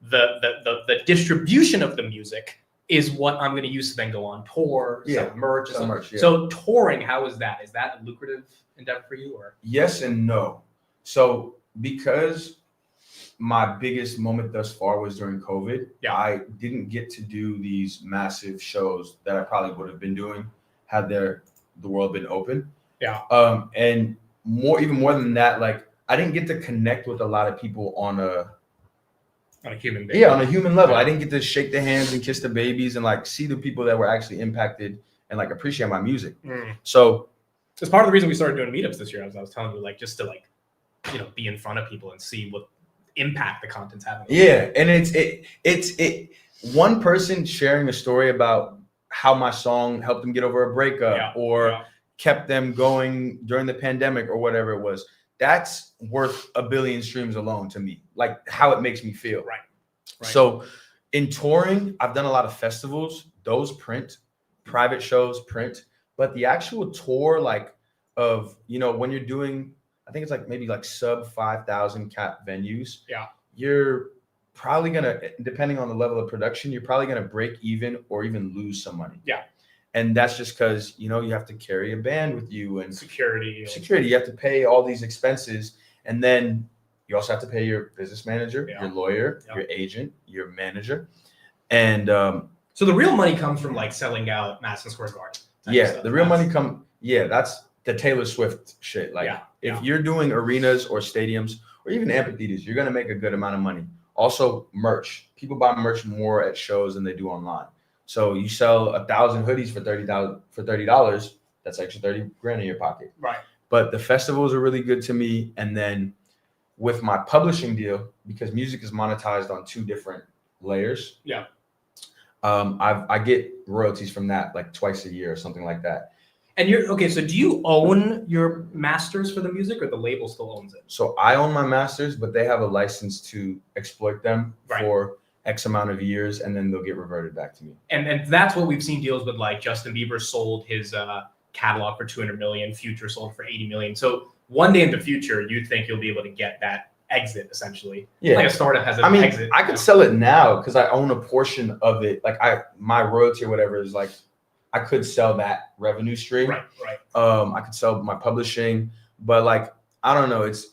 the distribution of the music is what I'm going to use to then go on tour, sell merch. Sell merch, yeah. So touring, how is that? Is that a lucrative endeavor for you, or? Yes and no. So because my biggest moment thus far was during COVID, I didn't get to do these massive shows that I probably would have been doing had the world been open. Yeah. And even more than that, like I didn't get to connect with a lot of people on a human basis. Yeah, on a human level. I didn't get to shake the hands and kiss the babies and like see the people that were actually impacted and like appreciate my music. So it's part of the reason we started doing meetups this year, as I was telling you, like just to like, be in front of people and see what impact the content's having. Yeah, and it's one person sharing a story about how my song helped them get over a breakup or kept them going during the pandemic or whatever it was. That's worth 1 billion streams alone to me, like how it makes me feel. Right. So in touring, I've done a lot of festivals, those print, private shows print, but the actual tour, like of, when you're doing, I think it's like maybe like sub 5,000 cap venues. Yeah. You're probably going to, depending on the level of production, you're probably going to break even or even lose some money. Yeah. And that's just because, you have to carry a band with you and security. You have to pay all these expenses. And then you also have to pay your business manager, your lawyer, your agent, your manager. And so the real money comes from like selling out Madison Square Garden. The real money that's the Taylor Swift shit. Like if you're doing arenas or stadiums or even amphitheaters, you're going to make a good amount of money. Also merch. People buy merch more at shows than they do online. So you sell 1,000 hoodies for $30. That's actually 30 grand in your pocket. Right. But the festivals are really good to me. And then with my publishing deal, because music is monetized on 2 different layers. Yeah. I get royalties from that like twice a year or something like that. And so do you own your masters for the music, or the label still owns it? So I own my masters, but they have a license to exploit them for X amount of years, and then they'll get reverted back to me. And that's what we've seen deals with, like Justin Bieber sold his catalog for 200 million, Future sold for 80 million. So one day in the future, you think you'll be able to get that exit essentially. Yeah. Like a startup has an exit. I could sell it now because I own a portion of it. Like my royalty or whatever is like, I could sell that revenue stream. Right. I could sell my publishing, but like, I don't know. It's,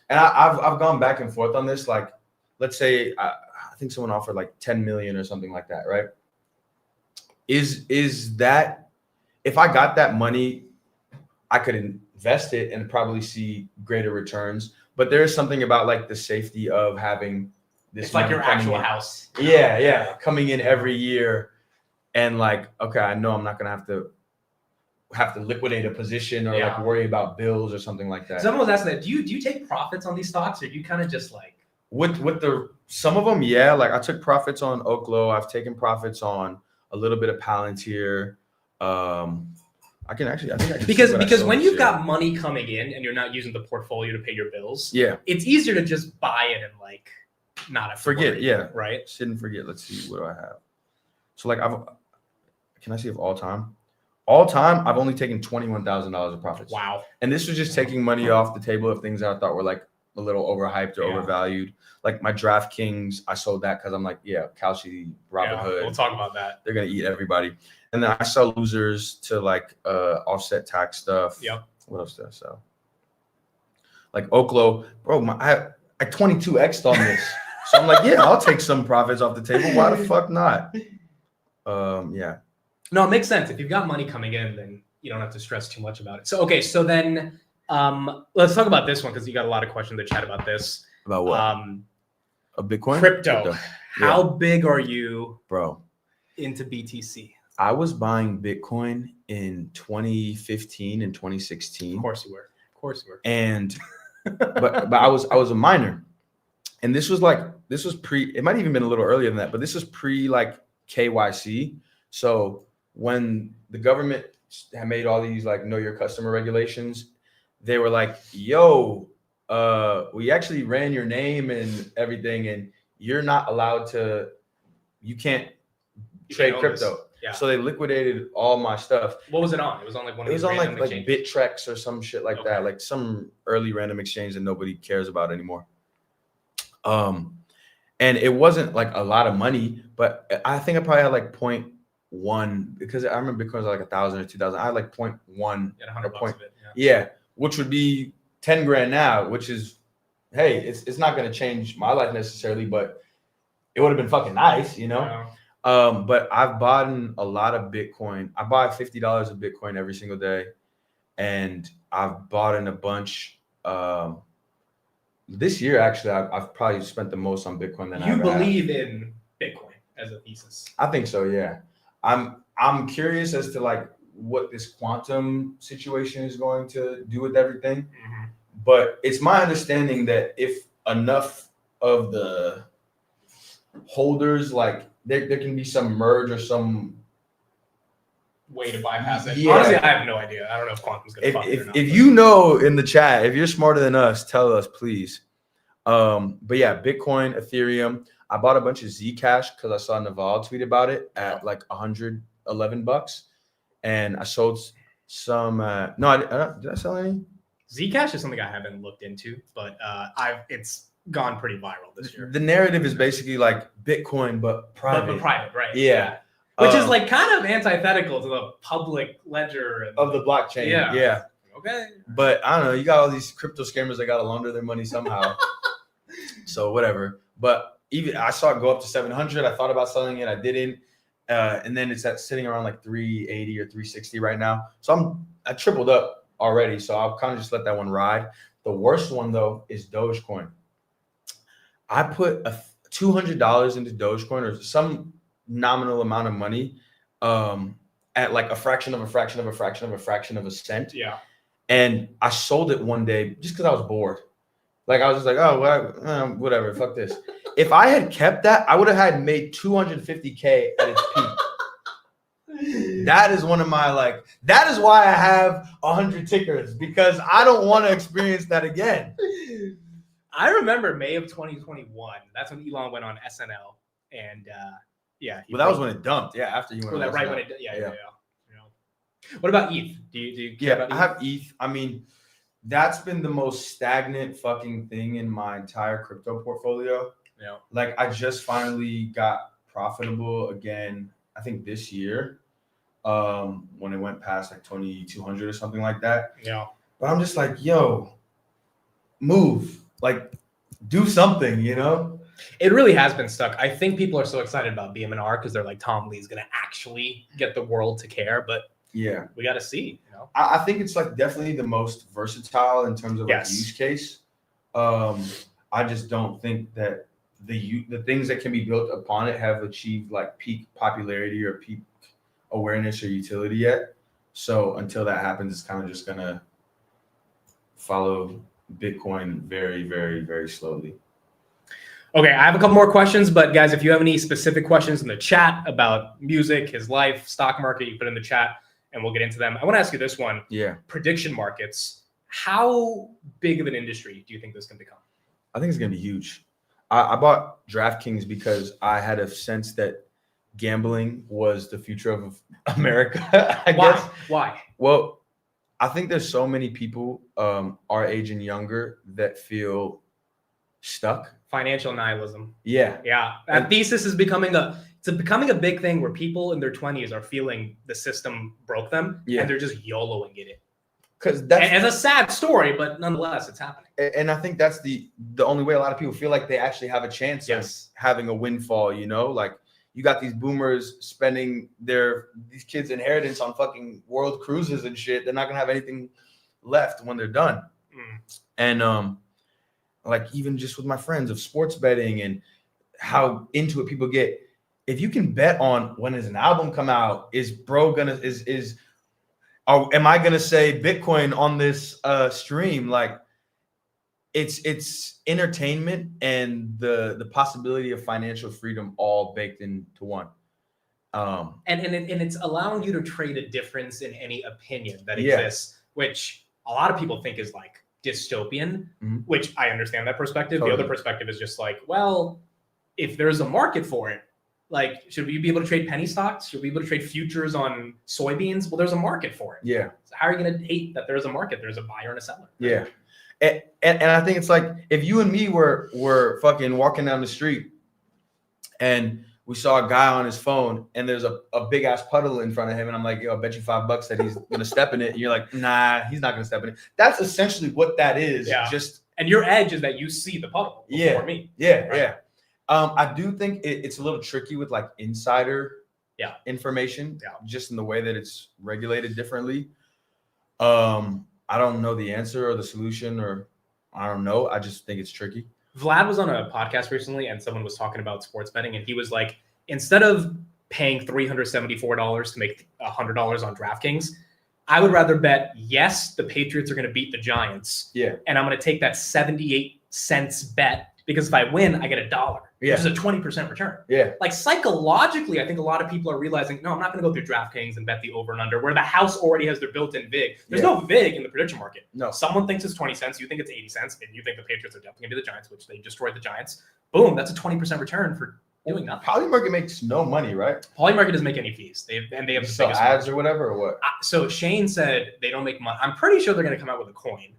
and I've gone back and forth on this. Like, let's say, I think someone offered like 10 million or something like that. Right. Is that, if I got that money, I could invest it and probably see greater returns. But there is something about like the safety of having this. It's like your actual house. Yeah. Coming in every year. And like, okay, I know I'm not gonna have to liquidate a position or like worry about bills or something like that. Someone was asking that. Do you take profits on these stocks, or do you kind of just like with some of them? Yeah, like I took profits on Oklo. I've taken profits on a little bit of Palantir. I think because when you've got money coming in and you're not using the portfolio to pay your bills, it's easier to just buy it and like not forget. Right. Sit and forget. Let's see, what do I have? So like can I see if all time? All time, I've only taken $21,000 of profits. Wow. And this was just taking money off the table of things that I thought were like a little overhyped or Yeah. overvalued. Like my DraftKings, I sold that because I'm like, yeah, Kalshi, Robinhood. We'll talk about that. They're gonna eat everybody. And then I sell losers to like offset tax stuff. Yep. What else did I sell? Like Oklo, bro. I 22x'd on this, so I'm like, yeah, I'll take some profits off the table. Why the fuck not? Yeah. No, it makes sense. If you've got money coming in, then you don't have to stress too much about it. So okay, so then let's talk about this one because you got a lot of questions in the chat about this. About what? A Bitcoin? Crypto. Yeah. How big are you, bro, into BTC? I was buying Bitcoin in 2015 and 2016. Of course you were. And but I was a minor. And this was pre, it might have even been a little earlier than that, but this was pre like KYC. So when the government had made all these like know your customer regulations, they were like, yo, we actually ran your name and everything, and you're not allowed to, you can't trade crypto. Yeah. So they liquidated all my stuff. What was it on? It was on like one of It was on like exchanges? BitTrex or some shit like that, like some early random exchange that nobody cares about anymore. And it wasn't like a lot of money, but I think I probably had like 0.1 because I remember Bitcoin was like 1,000 or 2,000. I had like 0.1 or point, of it, yeah, which would be 10 grand now, which is, hey, it's not going to change my life necessarily, but it would have been fucking nice, you know? Yeah. But I've bought a lot of Bitcoin. I buy $50 of Bitcoin every single day. And I've bought in a bunch. This year, actually, I've probably spent the most on Bitcoin than I ever believe have. in Bitcoin as a thesis? I think so, yeah. I'm curious as to like what this quantum situation is going to do with everything. Mm-hmm. But it's my understanding that if enough of the holders, like there can be some merge or some way to bypass it. Yeah. Honestly, I have no idea. I don't know if quantum's gonna fuck it or not. If you know in the chat, if you're smarter than us, tell us, please. But yeah, Bitcoin, Ethereum. I bought a bunch of Zcash because I saw Naval tweet about it at like $111, and I sold some. No, did I sell any? Zcash is something I haven't looked into, but it's gone pretty viral this year. The narrative is basically like Bitcoin, but private. But private, right? Yeah. Which is like kind of antithetical to the public ledger of the blockchain. Yeah. Okay. But I don't know. You got all these crypto scammers that got to launder their money somehow. So whatever. But even I saw it go up to 700. I thought about selling it. I didn't. And then it's sitting around like 380 or 360 right now. So I tripled up already. So I'll kind of just let that one ride. The worst one though is Dogecoin. I put $200 into Dogecoin or some nominal amount of money at like a fraction of a cent. Yeah. And I sold it one day just because I was bored. Like I was just like, oh, well, whatever, fuck this. If I had kept that, I would have had made 250K at its peak. That is one of my that is why I have 100 tickers, because I don't want to experience that again. I remember May of 2021. That's when Elon went on SNL, and yeah. Well, that was when it dumped. Yeah, after you went. That right when it. Yeah. You know. What about ETH? Do you care about ETH? I have ETH. I mean, that's been the most stagnant fucking thing in my entire crypto portfolio. Yeah. Like I just finally got profitable again. I think this year, when it went past like 2,200 or something like that. Yeah. But I'm just like, yo, move. Like, do something, you know? It really has been stuck. I think people are so excited about BM&R because they're like, Tom Lee's going to actually get the world to care. But yeah, we got to see. You know, I think it's like definitely the most versatile in terms of like use case. I just don't think that the things that can be built upon it have achieved like peak popularity or peak awareness or utility yet. So until that happens, it's kind of just gonna follow Bitcoin very, very, very slowly. Okay, I have a couple more questions, but guys, if you have any specific questions in the chat about music, his life, stock market, you put in the chat and we'll get into them. I want to ask you this one. Yeah. Prediction markets. How big of an industry do you think this can become? I think it's going to be huge. I bought DraftKings because I had a sense that gambling was the future of America, I guess. Why? Well, I think there's so many people our age and younger that feel stuck. Financial nihilism. Yeah. That thesis is becoming a big thing where people in their 20s are feeling the system broke them and they're just YOLOing it. Because that's a sad story, but nonetheless, it's happening. And I think that's the only way a lot of people feel like they actually have a chance of having a windfall, you know? Like, you got these boomers spending these kids' inheritance on fucking world cruises and shit. They're not gonna have anything left when they're done. And like, even just with my friends of sports betting and how into it people get, if you can bet on when does an album come out, am I gonna say Bitcoin on this stream? Like, it's entertainment and the possibility of financial freedom all baked into one. And it's allowing you to trade a difference in any opinion that exists, which a lot of people think is like dystopian, which I understand that perspective. Totally. The other perspective is just like, well, if there's a market for it, like, should we be able to trade penny stocks? Should we be able to trade futures on soybeans? Well, there's a market for it. Yeah. So how are you going to hate that there's a market? There's a buyer and a seller. Right? Yeah. And I think it's like, if you and me were fucking walking down the street and we saw a guy on his phone and there's a big ass puddle in front of him, and I'm like, yo, I bet you $5 that he's gonna step in it. And you're like, nah, he's not gonna step in it. That's essentially what that is. Yeah. And your edge is that you see the puddle before me. Yeah, right? Yeah. I do think it's a little tricky with like insider information, just in the way that it's regulated differently. I don't know the answer or the solution, or I don't know. I just think it's tricky. Vlad was on a podcast recently and someone was talking about sports betting, and he was like, instead of paying $374 to make $100 on DraftKings, I would rather bet, yes, the Patriots are going to beat the Giants. Yeah. And I'm going to take that 78 cents bet, because if I win, I get $1, which is a 20% return. Yeah. Like, psychologically, I think a lot of people are realizing, no, I'm not going to go through DraftKings and bet the over and under, where the house already has their built-in VIG. There's no VIG in the prediction market. No. Someone thinks it's 20 cents, you think it's 80 cents, and you think the Patriots are definitely going to be the Giants, which they destroyed the Giants. Boom, that's a 20% return for doing nothing. Polymarket makes no money, right? Polymarket doesn't make any fees. They have the biggest ads or whatever, or what? So Shane said they don't make money. I'm pretty sure they're going to come out with a coin,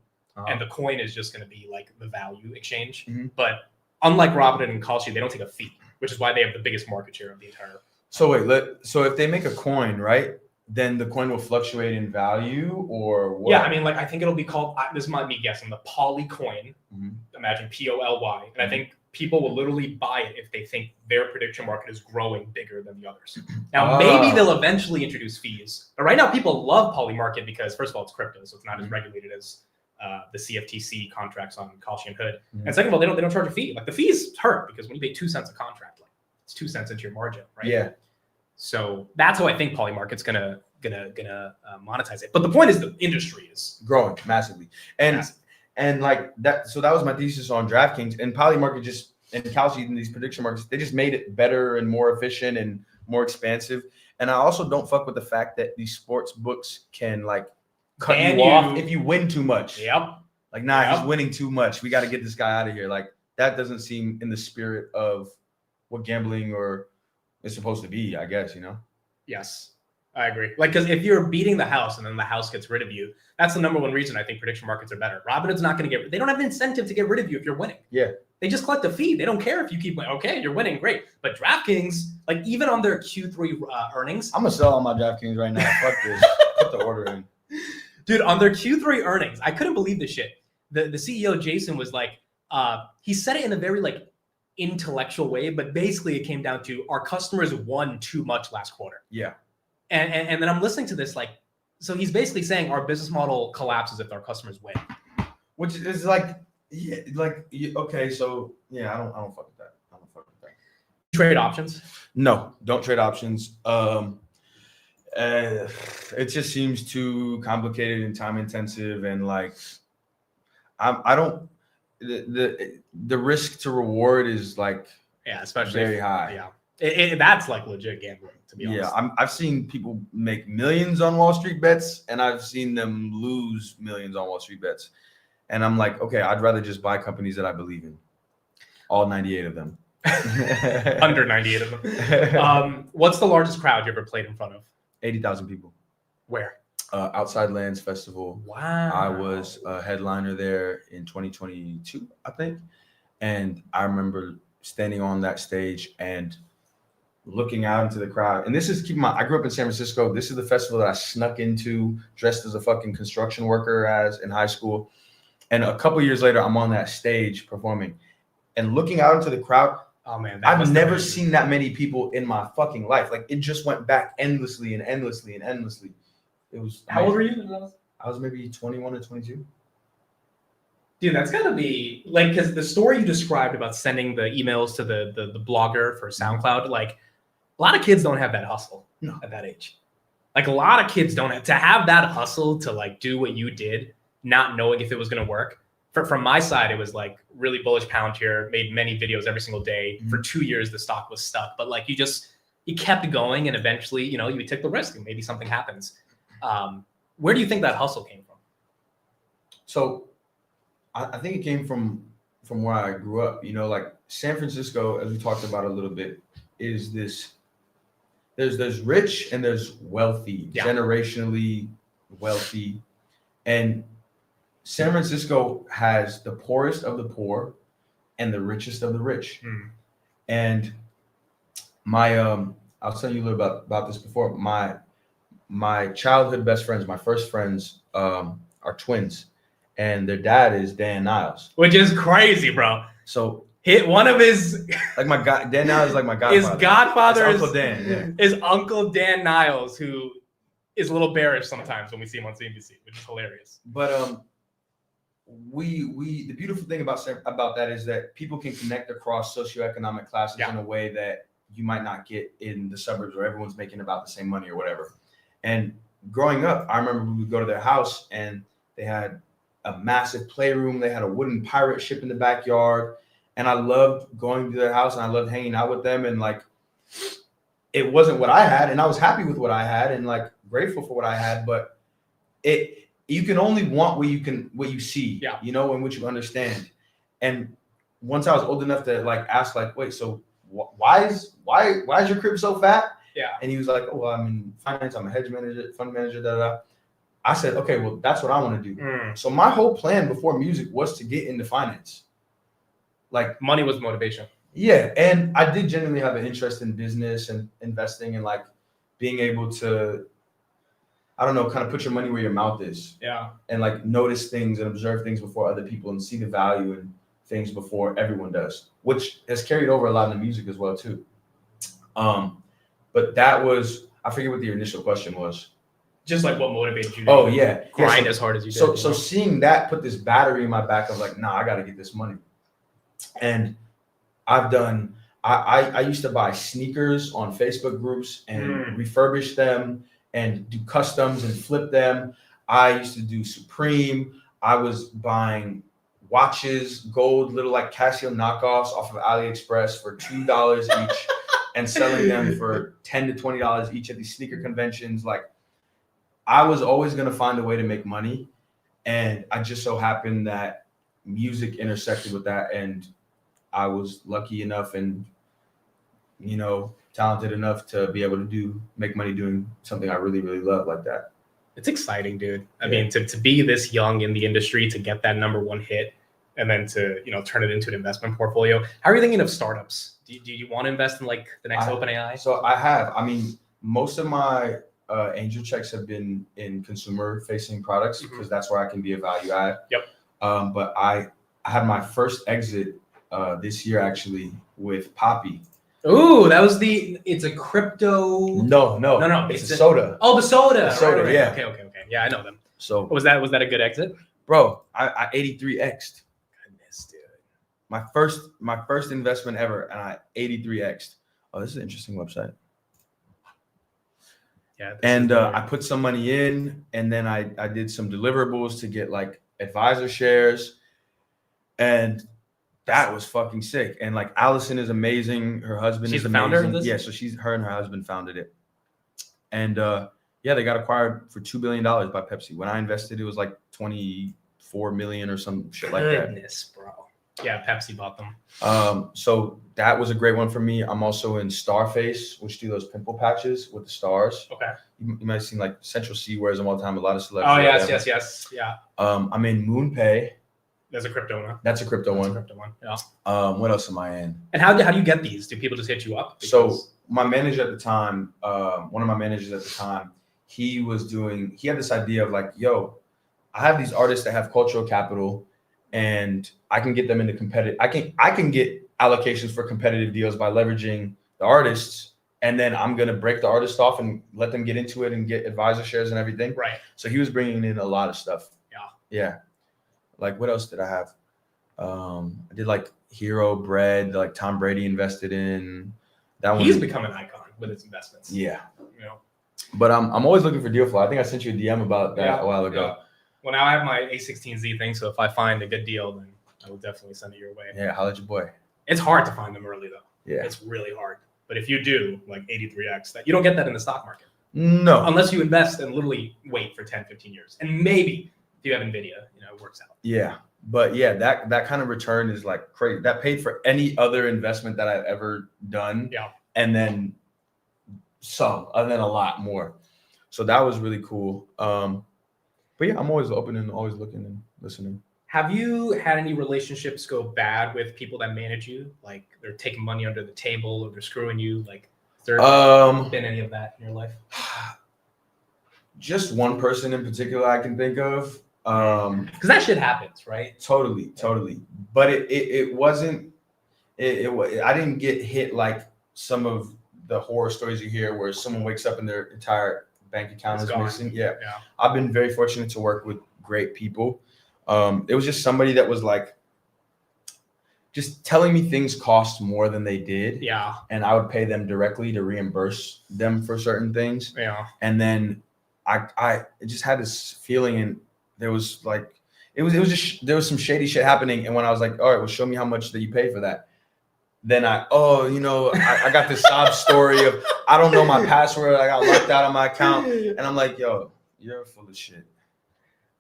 and the coin is just going to be like the value exchange. But unlike Robinhood and Kalshi, they don't take a fee, which is why they have the biggest market share of the entire. So wait, so if they make a coin, right, then the coin will fluctuate in value, or what? Yeah, I mean, like, I think it'll be called, this might be guessing, the Poly coin. Imagine POLY. And I think people will literally buy it if they think their prediction market is growing bigger than the others. Now, maybe they'll eventually introduce fees. But right now, people love Polymarket because, first of all, it's crypto, so it's not as regulated as the CFTC contracts on Kalshi and Hood. And second of all, they don't charge a fee. Like, the fees hurt because when you pay 2 cents a contract, like, it's 2 cents into your margin, right? Yeah. So that's how I think Polymarket's gonna monetize it. But the point is, the industry is growing massively, and like that. So that was my thesis on DraftKings and Polymarket. Just and Kalshi and these prediction markets, they just made it better and more efficient and more expansive. And I also don't fuck with the fact that these sports books can like cut you off if you win too much. Yep. Like, nah, he's winning too much. We got to get this guy out of here. Like, that doesn't seem in the spirit of what gambling or is supposed to be, I guess, you know? Yes, I agree. Like, because if you're beating the house and then the house gets rid of you, that's the number one reason I think prediction markets are better. Robinhood's not going to they don't have an incentive to get rid of you if you're winning. Yeah. They just collect a fee. They don't care if you keep winning. Okay, you're winning, great. But DraftKings, like, even on their Q3 earnings. I'm going to sell all my DraftKings right now. Fuck this. Put the order in. Dude, on their Q3 earnings, I couldn't believe this shit. The CEO, Jason, was like, he said it in a very, like, intellectual way, but basically it came down to our customers won too much last quarter. Yeah. And then I'm listening to this, like, so he's basically saying our business model collapses if our customers win. Which is like, yeah, like, okay, so yeah, I don't fuck with that. I don't fuck with that. Trade options? No, don't trade options. It just seems too complicated and time intensive, and like, I don't. The risk to reward is like, especially very high. Yeah, that's like legit gambling, to be honest. Yeah, I've seen people make millions on Wall Street bets, and I've seen them lose millions on Wall Street bets, and I'm like, okay, I'd rather just buy companies that I believe in, all 98 of them. Under 98 of them. What's the largest crowd you ever played in front of? 80,000 people. Where? Outside Lands Festival. Wow. I was a headliner there in 2022, I think. And I remember standing on that stage and looking out into the crowd. And this is I grew up in San Francisco. This is the festival that I snuck into dressed as a fucking construction worker in high school. And a couple years later, I'm on that stage performing and looking out into the crowd. Oh man, I've never seen that many people in my fucking life. Like it just went back endlessly and endlessly and endlessly. It was. How old were you? I was maybe 21 or 22. Dude, that's gotta be like, because the story you described about sending the emails to the blogger for SoundCloud, like a lot of kids don't have that hustle at that age. Like a lot of kids don't have that hustle to like do what you did, not knowing if it was gonna work. From my side, it was like really bullish Palantir, made many videos every single day. For 2 years, the stock was stuck, but like you kept going, and eventually, you took the risk, and maybe something happens. Where do you think that hustle came from? So, I think it came from where I grew up. Like San Francisco, as we talked about a little bit, is this. There's rich and there's wealthy, generationally wealthy, and San Francisco has the poorest of the poor and the richest of the rich. And my I'll tell you a little about this before. My childhood best friends, my first friends, are twins, and their dad is Dan Niles, which is crazy, bro. So one of his Dan Niles is like my godfather. His godfather is Uncle Dan. Is Uncle Dan Niles, who is a little bearish sometimes when we see him on CNBC, which is hilarious. But the beautiful thing about that is that people can connect across socioeconomic classes in a way that you might not get in the suburbs where everyone's making about the same money or whatever. And growing up, I remember we would go to their house and they had a massive playroom. They had a wooden pirate ship in the backyard. And I loved going to their house and I loved hanging out with them. And like, it wasn't what I had. And I was happy with what I had and like grateful for what I had. But you can only want what you see, and what you understand. And once I was old enough to like ask, like, wait, so why is your crib so fat? Yeah. And he was like, oh, well, I'm in finance. I'm a hedge manager, fund manager, da da. I said, okay, well, that's what I want to do. So my whole plan before music was to get into finance. Like money was motivation. Yeah. And I did genuinely have an interest in business and investing and like being able to, I don't know, kind of put your money where your mouth is. Yeah. And like notice things and observe things before other people and see the value in things before everyone does, which has carried over a lot in the music as well too. But that was, I forget what the initial question was. Just like what motivated you to grind as hard as you did. So seeing that put this battery in my back of like, nah, I got to get this money. And I used to buy sneakers on Facebook groups and refurbish them and do customs and flip them. I used to do Supreme. I was buying watches, gold, little like Casio knockoffs off of AliExpress for $2 each and selling them for $10 to $20 each at these sneaker conventions. Like I was always going to find a way to make money. And I just so happened that music intersected with that. And I was lucky enough and, talented enough to be able to make money doing something I really, really love like that. It's exciting, dude. I mean, to be this young in the industry, to get that #1 hit and then to, turn it into an investment portfolio. How are you thinking of startups? Do you want to invest in like the next OpenAI? So I have. I mean, most of my angel checks have been in consumer facing products because that's where I can be a value add. Yep. But I had my first exit this year actually with Poppy. Ooh, it's a crypto. No. It's a soda. Oh, the soda. The soda, right. yeah. Okay. Yeah, I know them. So was that a good exit? Bro, I 83x'd. Goodness, dude. My first investment ever, and I 83x'd. Oh, this is an interesting website. Yeah. And I put some money in, and then I did some deliverables to get like advisor shares, and that was fucking sick. And like Allison is amazing. Her husband is amazing. She's the founder of this? Yeah, so her and her husband founded it. And they got acquired for $2 billion by Pepsi. When I invested, it was like 24 million or some shit like that. Goodness, bro. Yeah, Pepsi bought them. So that was a great one for me. I'm also in Starface, which do those pimple patches with the stars. Okay. You might have seen like Central C wears them all the time. A lot of Oh, celebrities. yes. Yeah. I'm in MoonPay. There's a crypto one. That's a crypto one. Yeah. What else am I in? And how do you get these? Do people just hit you up? So my manager at the time, one of my managers at the time, he had this idea of like, yo, I have these artists that have cultural capital, and I can get them into competitive. I can get allocations for competitive deals by leveraging the artists, and then I'm gonna break the artist off and let them get into it and get advisor shares and everything. Right. So he was bringing in a lot of stuff. Yeah. Like what else did I have? I did like Hero Bread, like Tom Brady invested in. That one. He's become an icon with his investments. Yeah. You know. But I'm always looking for deal flow. I think I sent you a DM about that a while ago. Yeah. Well, now I have my A16Z thing, so if I find a good deal, then I will definitely send it your way. Yeah, holla at your boy. It's hard to find them early though. Yeah. It's really hard. But if you do, like 83x, that you don't get that in the stock market. No. Unless you invest and literally wait for 10, 15 years. And maybe if you have NVIDIA, it works out. Yeah. But yeah, that kind of return is like crazy. That paid for any other investment that I've ever done. Yeah. And then a lot more. So that was really cool. But yeah, I'm always open and always looking and listening. Have you had any relationships go bad with people that manage you? Like they're taking money under the table or they're screwing you? Like has there been any of that in your life? Just one person in particular I can think of. Because that shit happens, right? Totally. But it wasn't. I didn't get hit like some of the horror stories you hear where someone wakes up and their entire bank account is missing. Yeah. I've been very fortunate to work with great people. It was just somebody that was like just telling me things cost more than they did. Yeah. And I would pay them directly to reimburse them for certain things. Yeah. And then I just had this feeling, and there was like there was some shady shit happening. And when I was like, all right, well, show me how much that you paid for that. Then I got this sob story of I don't know my password. I got locked out of my account. And I'm like, yo, you're full of shit.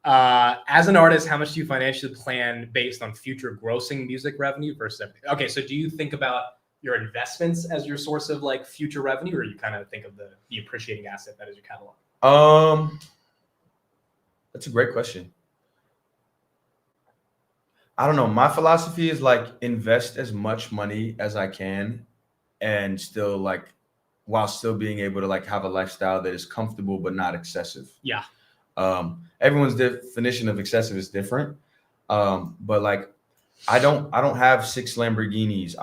As an artist, how much do you financially plan based on future grossing music revenue versus everything? Okay, so do you think about your investments as your source of like future revenue, or you kind of think of the appreciating asset that is your catalog? That's a great question. I don't know. My philosophy is like invest as much money as I can and still like while still being able to like have a lifestyle that is comfortable but not excessive. Yeah. Everyone's definition of excessive is different. But like I don't have 6 Lamborghinis.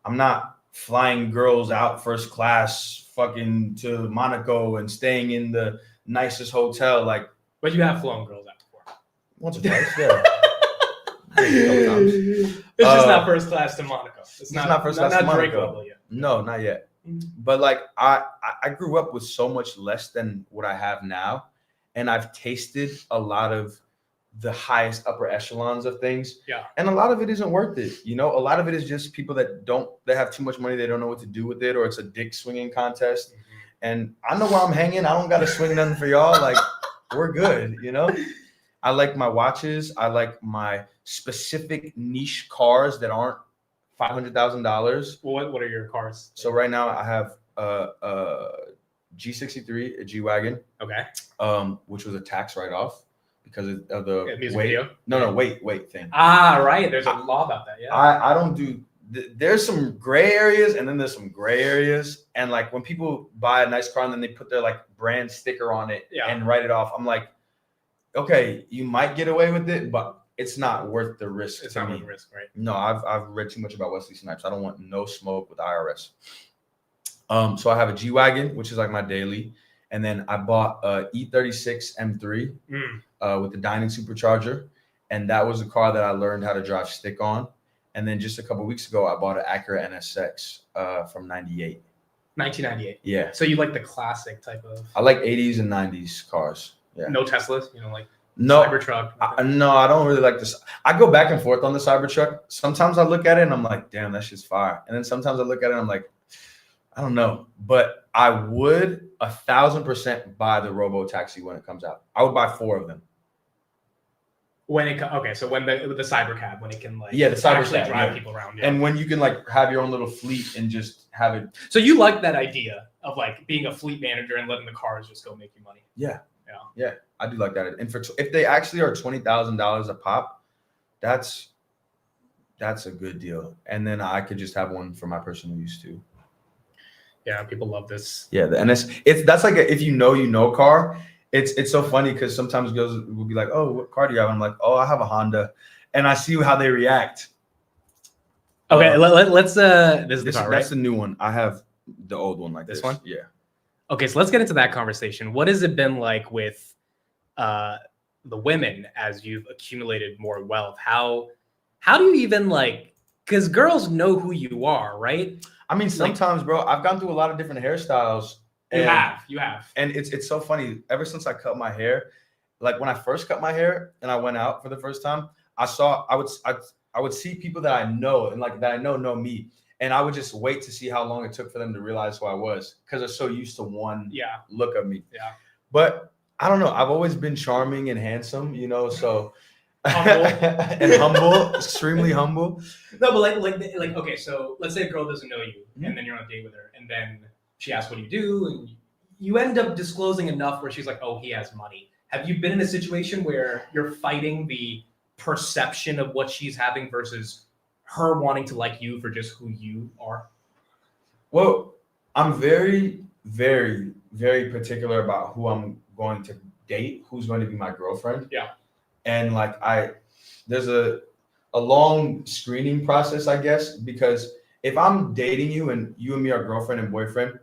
I'm not flying girls out first class fucking to Monaco and staying in the nicest hotel. Like, but you have flown girls out before. Once or twice, yeah. It's just not first class to Monaco. It's not first class to Drake Monaco. level yet. No, not yet. But like I grew up with so much less than what I have now, and I've tasted a lot of the highest upper echelons of things. Yeah. And a lot of it isn't worth it. A lot of it is just people that have too much money, they don't know what to do with it, or it's a dick swinging contest. Mm-hmm. And I know where I'm hanging. I don't got to swing nothing for y'all. Like, we're good, I like my watches. I like my specific niche cars that aren't $500,000. Well, what are your cars? So right now I have a G63, a G-Wagon. Okay. Which was a tax write-off because of the music weight. video? No, weight thing. Ah, right. There's a law about that. Yeah. I don't do. There's some gray areas, and then there's some gray areas. And like when people buy a nice car and then they put their like brand sticker on it and write it off, I'm like, okay, you might get away with it, but it's not worth the risk. It's not worth the risk, right? No, I've read too much about Wesley Snipes. I don't want no smoke with IRS. So I have a G-Wagon, which is like my daily. And then I bought a E36 M3 with the Dining Supercharger. And that was a car that I learned how to drive stick on. And then just a couple of weeks ago, I bought an Acura NSX from 98. 1998. Yeah. So you like the classic type of... I like 80s and 90s cars. Yeah. No Teslas? Like no Cybertruck? No, I don't really like this. I go back and forth on the Cybertruck. Sometimes I look at it and I'm like, damn, that shit's fire. And then sometimes I look at it and I'm like, I don't know. But I would 1,000% buy the Robo Taxi when it comes out. I would buy 4 of them. When it okay, so when the cyber cab, when it can like the cyber actually cab, drive people around, and when you can like have your own little fleet and just have it. So you like that idea of like being a fleet manager and letting the cars just go make you money? Yeah, I do like that. And if they actually are $20,000 a pop, that's a good deal. And then I could just have one for my personal use too. Yeah, people love this. Yeah, and that's like if you know car. It's so funny because sometimes girls will be like, "Oh, what car do you have?" And I'm like, "Oh, I have a Honda," and I see how they react. Okay, let's this is the car, right? That's the new one. I have the old one like this one. Yeah. Okay, so let's get into that conversation. What has it been like with the women as you've accumulated more wealth? How do you even like? Because girls know who you are, right? I mean, sometimes, bro, I've gone through a lot of different hairstyles. You have. And it's so funny. Ever since I cut my hair, like when I first cut my hair and I went out for the first time, I would see people that I know and like that I know me. And I would just wait to see how long it took for them to realize who I was because they're so used to one look of me. Yeah. But I don't know. I've always been charming and handsome, so humble. and humble, extremely humble. No, but like okay, so let's say a girl doesn't know you and then you're on a date with her and then she asks what do you do and you end up disclosing enough where she's like, oh, he has money. Have you been in a situation where you're fighting the perception of what she's having versus her wanting to like you for just who you are? Well, I'm very, very, very particular about who I'm going to date, who's going to be my girlfriend. Yeah. And like there's a long screening process, I guess, because if I'm dating you and you and me are girlfriend and boyfriend,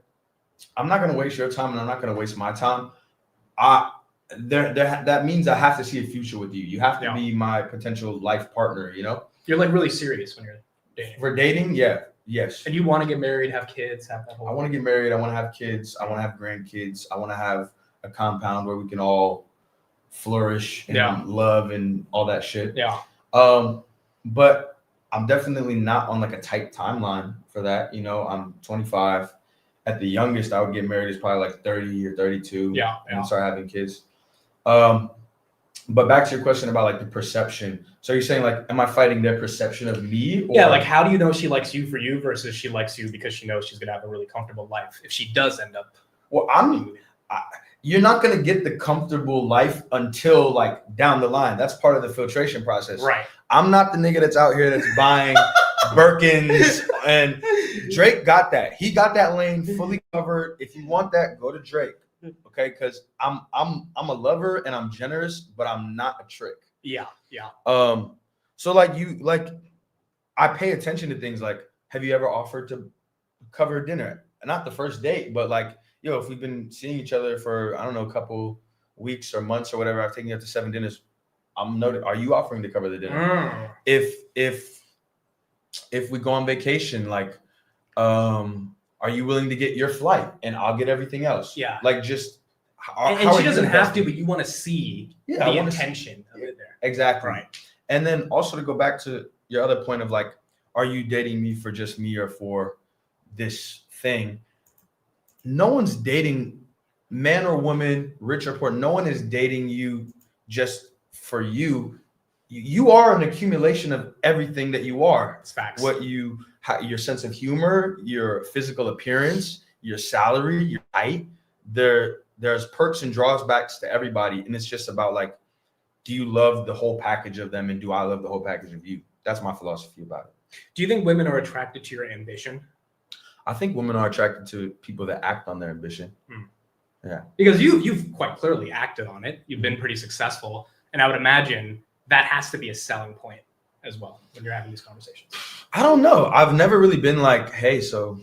I'm not going to waste your time and I'm not going to waste my time. That means I have to see a future with you. You have to be my potential life partner, You're like really serious when you're dating. For dating, yeah. Yes. And you want to get married, have kids, have that whole I want to get married. I want to have kids. I want to have grandkids. I want to have a compound where we can all flourish and love and all that shit. Yeah. But I'm definitely not on like a tight timeline for that. I'm 25. At the youngest, I would get married is probably like 30 or 32. Yeah. And start having kids. But back to your question about like the perception. So you're saying like, am I fighting their perception of me? Or... Yeah, like how do you know she likes you for you versus she likes you because she knows she's gonna have a really comfortable life if she does end up? Well, you're not gonna get the comfortable life until like down the line. That's part of the filtration process. Right. I'm not the nigga that's out here that's buying Birkins, and Drake got that. He got that lane fully covered. If you want that, go to Drake. Okay, because I'm a lover and I'm generous, but I'm not a trick. Yeah. So I pay attention to things like, have you ever offered to cover dinner? Not the first date, but like, if we've been seeing each other for I don't know a couple weeks or months or whatever, I've taken you out to 7 dinners. I'm noting. Are you offering to cover the dinner? If we go on vacation, like, are you willing to get your flight and I'll get everything else? Yeah. Like just. And she doesn't have to, but you want to see the intention of it there. Exactly. Right. And then also to go back to your other point of like, are you dating me for just me or for this thing? No one's dating, man or woman, rich or poor. No one is dating you just for you. You are an accumulation of everything that you are. It's facts. Your sense of humor, your physical appearance, your salary, your height. There's perks and drawbacks to everybody, and it's just about like, do you love the whole package of them, and do I love the whole package of you? That's my philosophy about it. Do you think women are attracted to your ambition? I think women are attracted to people that act on their ambition. Yeah, because you've quite clearly acted on it. You've been pretty successful, and I would imagine that has to be a selling point as well when you're having these conversations. I don't know. I've never really been like, hey, so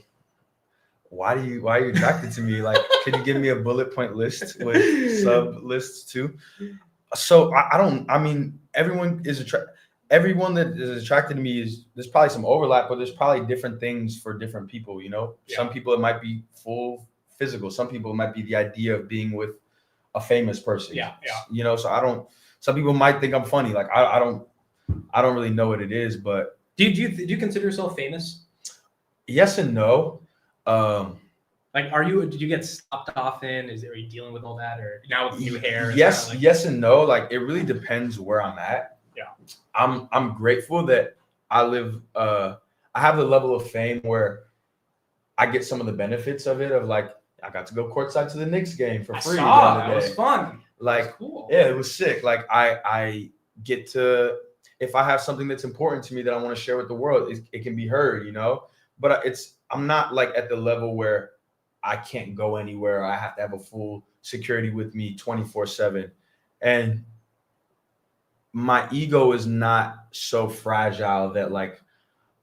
why are you attracted to me? Like, could you give me a bullet point list with sub lists too? So everyone that is attracted to me there's probably some overlap, but there's probably different things for different people, Some people it might be full physical. Some people it might be the idea of being with a famous person. Yeah. So some people might think I'm funny. Like I don't really know what it is, but do you consider yourself famous? Yes and no. Like, did you get stopped often? Are you dealing with all that, or now with new hair? Yes, yes and no. Like, it really depends where I'm at. Yeah. I'm grateful that I live. I have the level of fame where I get some of the benefits of it. Of like, I got to go courtside to the Knicks game for free. That was fun. Like, cool. Yeah, it was sick. Like, I get to, if I have something that's important to me that I want to share with the world, it can be heard, you know. But I'm not like at the level where I can't go anywhere. I have to have a full security with me 24/7, and my ego is not so fragile that like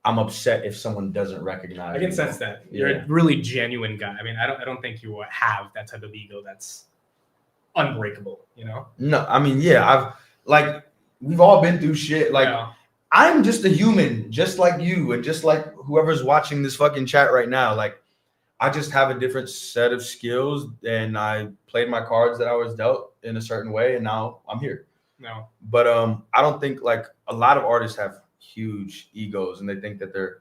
I'm upset if someone doesn't recognize. I can sense that you're a really genuine guy. I mean, I don't think you have that type of ego that's unbreakable. You know? No, I mean, yeah, we've all been through shit. Like, I'm just a human, just like you, and just like whoever's watching this fucking chat right now. Like, I just have a different set of skills, and I played my cards that I was dealt in a certain way, and now I'm here. No, but I don't think, like, a lot of artists have huge egos and they think that they're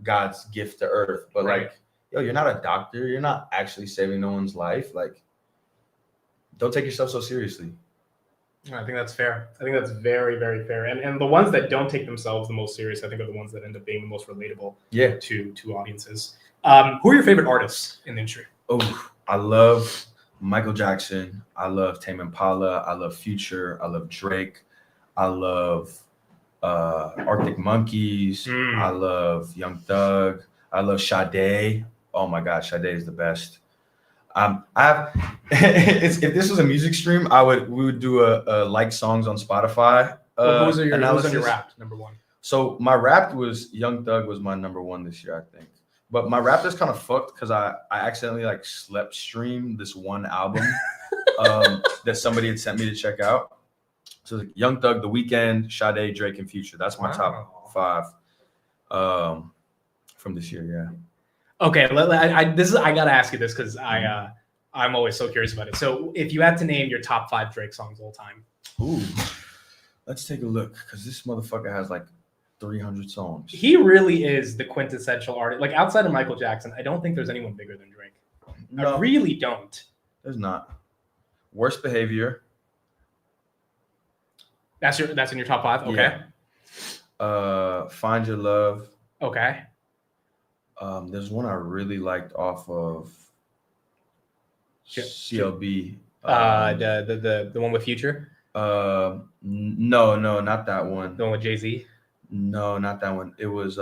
God's gift to earth. But like, yo, you're not a doctor. You're not actually saving no one's life. Like, don't take yourself so seriously. I think that's fair. I think that's very, very fair. And the ones that don't take themselves the most serious, I think, are the ones that end up being the most relatable to audiences. Who are your favorite artists in the industry? Oh, I love Michael Jackson. I love Tame Impala. I love Future. I love Drake. I love Arctic Monkeys. I love Young Thug. I love Sade. Oh my God, Sade is the best. If this was a music stream, we would do a like songs on Spotify. Who's on your Wrapped number one? So my Wrapped was Young Thug was my number one this year, I think. But my Wrapped is kind of fucked because I accidentally like slept streamed this one album that somebody had sent me to check out. So like Young Thug, The Weeknd, Sade, Drake, and Future. That's my top 5 from this year. Yeah. Okay, I gotta ask you this because I'm always so curious about it. So if you had to name your top 5 Drake songs all time, let's take a look because this motherfucker has like 300 songs. He really is the quintessential artist. Like outside of Michael Jackson, I don't think there's anyone bigger than Drake. No, I really don't. There's not. Worst Behavior. That's in your top 5. Okay. Yeah. Find Your Love. Okay. There's one I really liked off of CLB. The one with Future. No, not that one. The one with Jay-Z. No, not that one. It was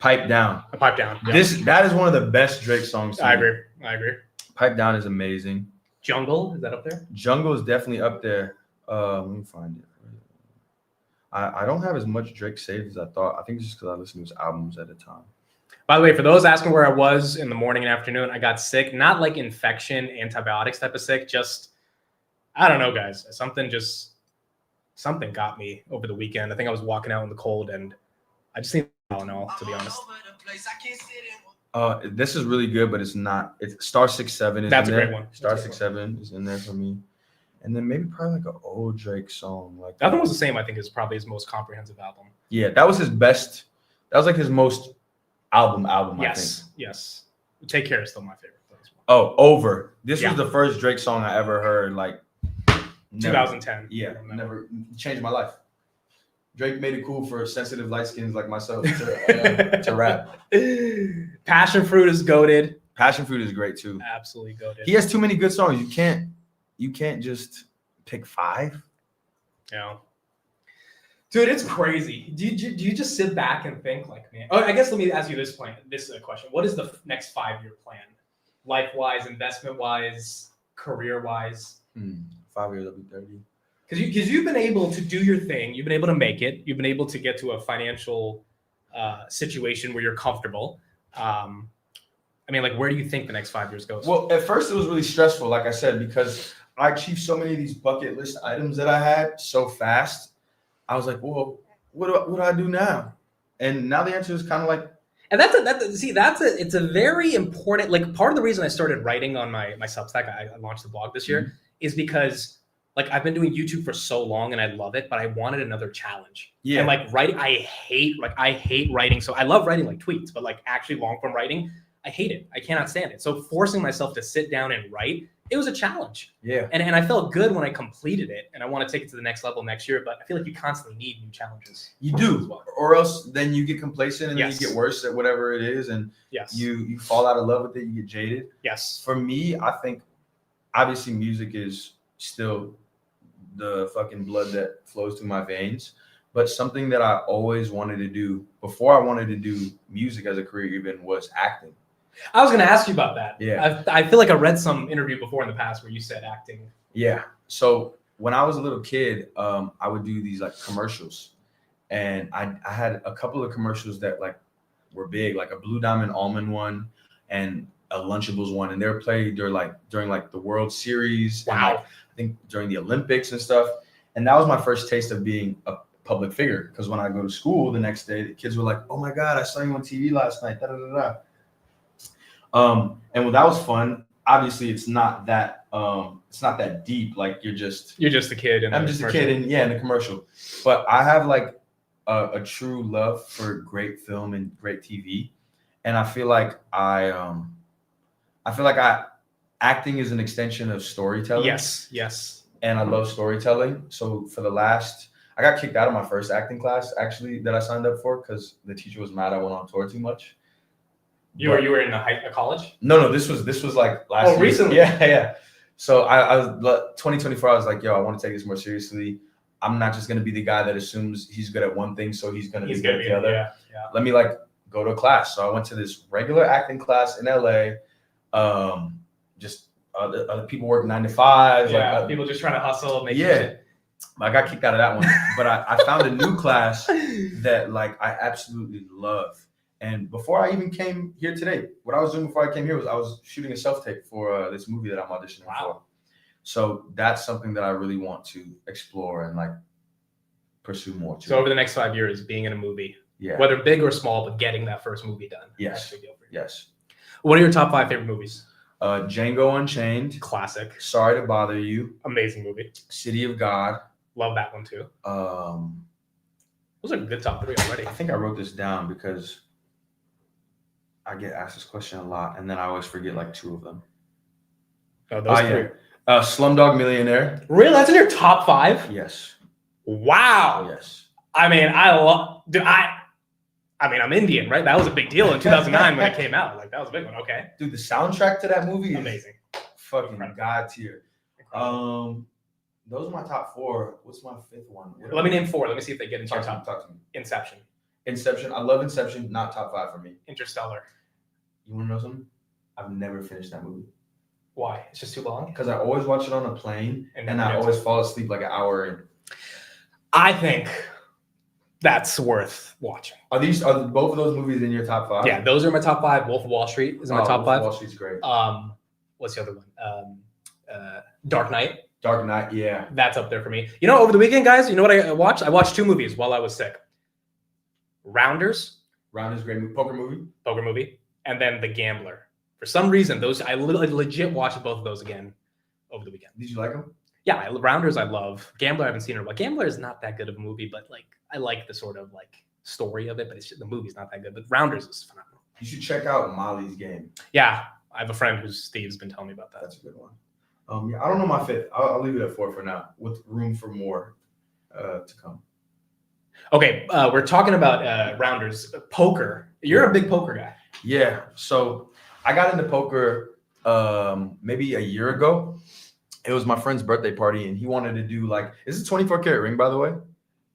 Pipe Down. Pipe Down. Yeah. That is one of the best Drake songs. I agree. Pipe Down is amazing. Jungle, is that up there? Jungle is definitely up there. Let me find it. I don't have as much Drake saved as I thought. I think it's just because I listened to his albums at a time. By the way, for those asking where I was in the morning and afternoon, I got sick. Not like infection, antibiotics type of sick. Just, I don't know, guys. Something got me over the weekend. I think I was walking out in the cold, and I just need Tylenol, to be honest. This is really good, but it's not. It's Star 67 is That's in a there. great one. Star 67 is in there for me. And then maybe probably like an old Drake song. Like that one was the same, I think, is probably his most comprehensive album. Yeah, that was his best. That was like his most album, yes, I think. Yes. Take Care is still my favorite. Oh, Over. This was the first Drake song I ever heard, like 2010. Yeah, never changed my life. Drake made it cool for sensitive light skins like myself to rap. Passion Fruit is goated. Passion Fruit is great too. Absolutely goated. He has too many good songs. You can't just pick 5. Yeah. Dude, it's crazy. Do you just sit back and think like, man? Oh, I guess let me ask you this question. What is the next 5-year plan? Life-wise, investment-wise, career-wise? 5 years, I'll be 30. Because you've been able to do your thing. You've been able to make it. You've been able to get to a financial situation where you're comfortable. I mean, like, where do you think the next 5 years goes? Well, at first it was really stressful, like I said, because I achieved so many of these bucket list items that I had so fast. I was like, well, what do I do now? And now the answer is kind of like, and it's a very important, like, part of the reason I started writing on my Substack, I launched the blog this year, is because like I've been doing YouTube for so long and I love it, but I wanted another challenge. Yeah. And like writing, I hate writing. So I love writing like tweets, but like actually long form writing, I hate it. I cannot stand it. So forcing myself to sit down and write, it was a challenge. Yeah. And I felt good when I completed it, and I want to take it to the next level next year. But I feel like you constantly need new challenges. You do, well. or else then you get complacent and Yes. then you get worse at whatever it is, and Yes. you fall out of love with it. You get jaded. Yes. For me, I think obviously music is still the fucking blood that flows through my veins, but something that I always wanted to do before I wanted to do music as a career even was acting. I was going to ask you about that. Yeah. I feel like I read some interview before in the past where you said acting. Yeah. So when I was a little kid, I would do these like commercials, and I had a couple of commercials that like were big, like a Blue Diamond Almond one and a Lunchables one, and they were played during the World Series. Wow. And like, I think during the Olympics and stuff. And that was my first taste of being a public figure, because when I go to school the next day, the kids were like, "Oh my God, I saw you on TV last night." Da, da, da, da. And when that was fun, obviously it's not that deep. Like you're just a kid. I'm just a kid in the commercial. But I have like a true love for great film and great TV. And I feel like acting is an extension of storytelling. Yes. And I love storytelling. So I got kicked out of my first acting class actually that I signed up for because the teacher was mad I went on tour too much. You were in a college? No, this was like last year. Recently? Yeah. So I was 2024. I was like, yo, I want to take this more seriously. I'm not just gonna be the guy that assumes he's good at one thing, so he's gonna be good at the other. Yeah. Let me like go to a class. So I went to this regular acting class in LA. Just other people work 9 to 5. Yeah, like people just trying to hustle. I got kicked out of that one, but I found a new class that like I absolutely love. And before I even came here today, what I was doing before I came here was I was shooting a self-tape for this movie that I'm auditioning for. So that's something that I really want to explore and like pursue more. So over the next 5 years, being in a movie, yeah, whether big or small, but getting that first movie done. Yes. That's a big deal for you. Yes. What are your top 5 favorite movies? Django Unchained. Classic. Sorry to Bother You. Amazing movie. City of God. Love that one too. Those are good top 3 already. I think I wrote this down because I get asked this question a lot, and then I always forget like 2 of them. Oh, those 3. Yeah. Slumdog Millionaire. Really? That's in your top 5? Yes. Wow. Yes. I mean, I'm Indian, right? That was a big deal in 2009 when it came out. Like that was a big one. Okay. Dude, the soundtrack to that movie is amazing. Fucking God tier. Those are my top 4. What's my 5th one? Let me name 4. Let me see if they get into your top. Talk to me. Inception. I love Inception. Not top 5 for me. Interstellar. You want to know something? I've never finished that movie. Why? It's just too long? Because I always watch it on a plane, and I always fall asleep like an hour in. I think that's worth watching. Are both of those movies in your top 5? Yeah, those are my top 5. Wolf of Wall Street is in my top 5. Wall Street's great. What's the other one? Dark Knight. Dark Knight, yeah. That's up there for me. You know, over the weekend, guys, you know what I watched? I watched 2 movies while I was sick. Rounders, great movie. Poker movie. And then The Gambler. For some reason, I legit watched both of those again over the weekend. Did you like them? Yeah, Rounders I love. Gambler I haven't seen in a while. Gambler is not that good of a movie, but like I like the sort of like story of it, but the movie's not that good. But Rounders is phenomenal. You should check out Molly's Game. Yeah, I have a friend who's Steve's been telling me about that. That's a good one. I don't know my 5th. I'll leave it at 4 for now, with room for more to come. Okay, we're talking about Rounders. Poker. You're a big poker guy. Yeah. So I got into poker maybe a year ago. It was my friend's birthday party, and he wanted to do like, is it 24K ring, by the way?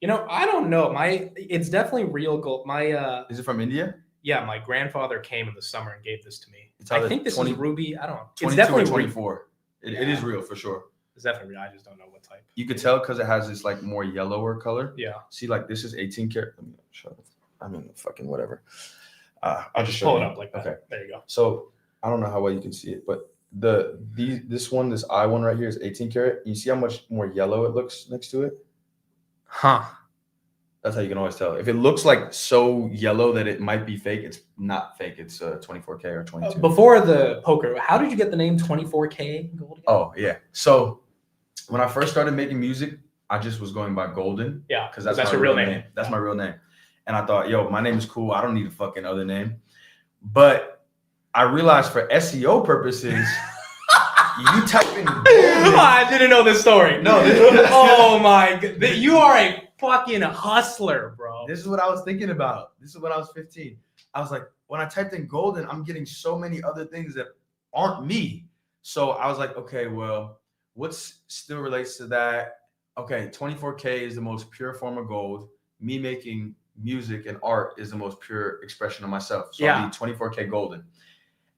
You know, I don't know. It's definitely real gold. Is it from India? Yeah, my grandfather came in the summer and gave this to me. I think this is ruby. I don't know. It's definitely 24. It is real for sure. It's definitely real. I just don't know what type. You could tell because it has this like more yellower color. Yeah. See, like this is 18 karat. Let me show it. I mean, fucking whatever. I'll just pull it up like that. Okay. There you go. So I don't know how well you can see it, but this I one right here is 18 karat. You see how much more yellow it looks next to it? Huh. That's how you can always tell. If it looks like so yellow that it might be fake, it's not fake. It's 24K or 22. Before the poker, how did you get the name 24K Gold? Oh, yeah. So when I first started making music, I just was going by Golden. Yeah, because that's your real name. That's my real name. And I thought, yo, my name is cool. I don't need a fucking other name. But I realized for SEO purposes, you type in golden. I didn't know this story. No, oh my god. You are a fucking hustler, bro. This is what I was thinking about. This is when I was 15. I was like, when I typed in golden, I'm getting so many other things that aren't me. So I was like, okay, well, what's still relates to that? Okay, 24K is the most pure form of gold. Me making music and art is the most pure expression of myself. So I'll be 24K golden.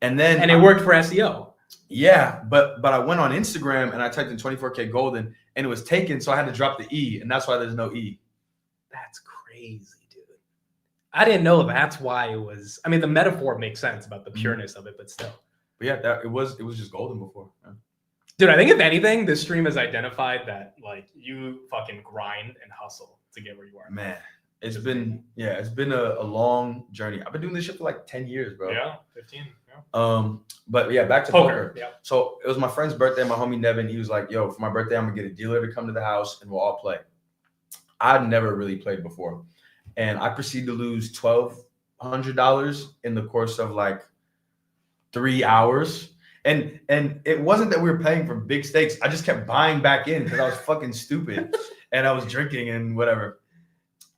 And then it worked for SEO. Yeah, but I went on Instagram and I typed in 24K golden and it was taken, so I had to drop the E, and that's why there's no E. That's crazy, dude. I didn't know that's why it was. I mean, the metaphor makes sense about the pureness of it, but still. But yeah, it was just golden before. Yeah. Dude, I think if anything, this stream has identified that like you fucking grind and hustle to get where you are. Man, it's been a long journey. I've been doing this shit for like 10 years, bro. Yeah, 15. Yeah. But yeah, back to poker. Yeah. So it was my friend's birthday, my homie Nevin. He was like, yo, for my birthday, I'm gonna get a dealer to come to the house and we'll all play. I'd never really played before. And I proceeded to lose $1,200 in the course of like 3 hours. And it wasn't that we were paying for big stakes. I just kept buying back in because I was fucking stupid and I was drinking and whatever.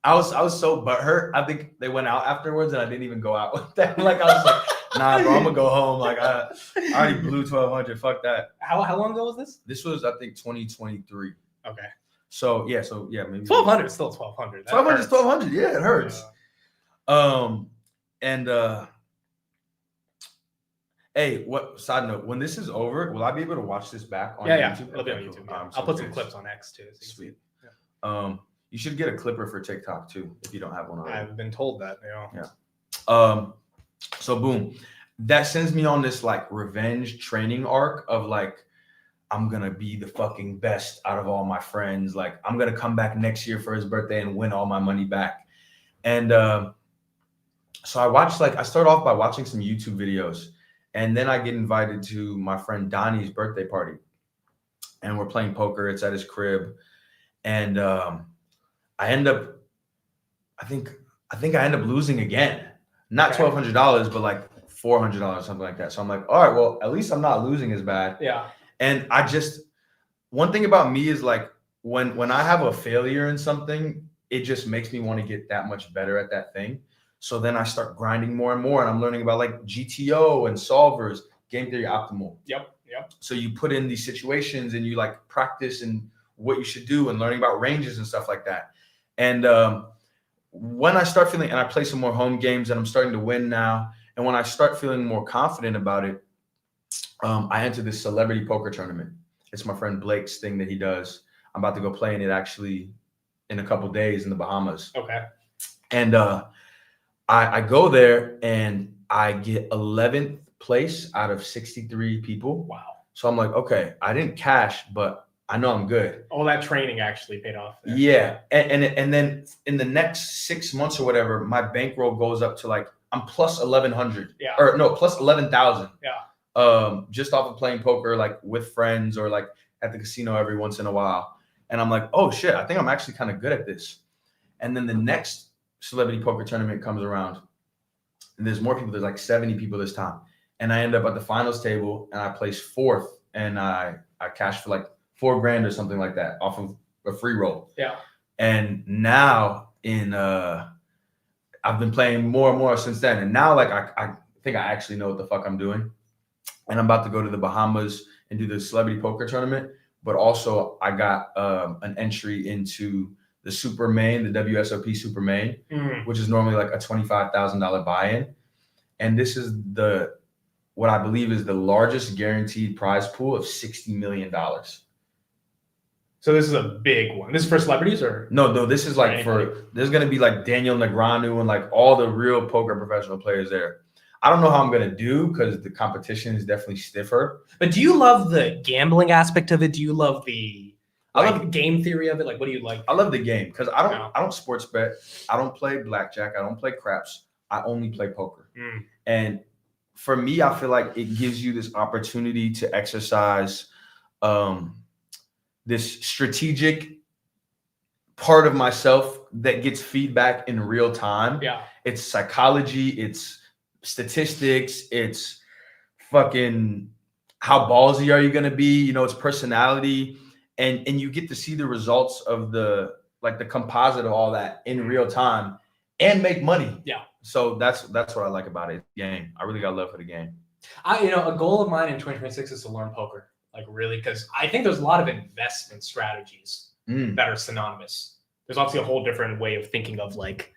I was so butthurt. I think they went out afterwards and I didn't even go out with them. Like I was like, nah, bro, I'm gonna go home. Like I already blew 1,200. Fuck that. How long ago was this? This was, I think, 2023. Okay. So yeah, maybe 1,200 is still 1,200. 1,200 is 1,200. Yeah, it hurts. Hey, what side note? When this is over, will I be able to watch this back on YouTube? It'll be on YouTube. Yeah. I'll put some clips on X too. So sweet. Yeah. You should get a clipper for TikTok too if you don't have one already. I've been told that. Yeah. So boom, that sends me on this like revenge training arc of like, I'm gonna be the fucking best out of all my friends. Like I'm gonna come back next year for his birthday and win all my money back. And so I start off by watching some YouTube videos, and then I get invited to my friend Donnie's birthday party, and we're playing poker. It's at his crib, and I think I end up losing again. Not $1,200, but like $400, something like that. So I'm like, all right, well, at least I'm not losing as bad. Yeah. And one thing about me is like when I have a failure in something, it just makes me want to get that much better at that thing. So then I start grinding more and more, and I'm learning about like GTO and solvers, game theory optimal. Yep. So you put in these situations and you like practice and what you should do and learning about ranges and stuff like that. And when I start feeling, and I play some more home games and I'm starting to win now, and when I start feeling more confident about it, I enter this celebrity poker tournament. It's my friend Blake's thing that he does. I'm about to go play in it actually in a couple days in the Bahamas. Okay. And I go there and I get 11th place out of 63 people. Wow. So I'm like, okay, I didn't cash, but I know I'm good. All that training actually paid off. Yeah. And then in the next 6 months or whatever, my bankroll goes up to like, I'm plus 1,100. Yeah. Or no, plus 11,000. Yeah. Just off of playing poker, like with friends or like at the casino every once in a while. And I'm like, oh shit, I think I'm actually kind of good at this. And then the next celebrity poker tournament comes around and there's more people. There's like 70 people this time. And I end up at the finals table and I place fourth and I cashed for like $4,000 or something like that off of a free roll. Yeah. And now I've been playing more and more since then. And now like I think I actually know what the fuck I'm doing. And I'm about to go to the Bahamas and do the celebrity poker tournament. But also I got an entry into the Super Main, the WSOP Super Main, which is normally like a $25,000 buy-in. And this is what I believe is the largest guaranteed prize pool of $60 million. So this is a big one. This is for celebrities or? No, this is like there's going to be like Daniel Negreanu and like all the real poker professional players there. I don't know how I'm going to do because the competition is definitely stiffer. But do you love the gambling aspect of it? Do you love the game theory of it? Like, what do you like? I love the game because I don't sports bet. I don't play blackjack. I don't play craps. I only play poker. And for me, I feel like it gives you this opportunity to exercise this strategic part of myself that gets feedback in real time. Yeah. It's psychology. It's statistics. It's fucking how ballsy are you gonna be? You know, it's personality, and you get to see the results of the composite of all that in real time and make money. Yeah. So that's what I like about it. Game. I really got love for the game. A goal of mine in 2026 is to learn poker, like really, because I think there's a lot of investment strategies that are synonymous. There's obviously a whole different way of thinking of like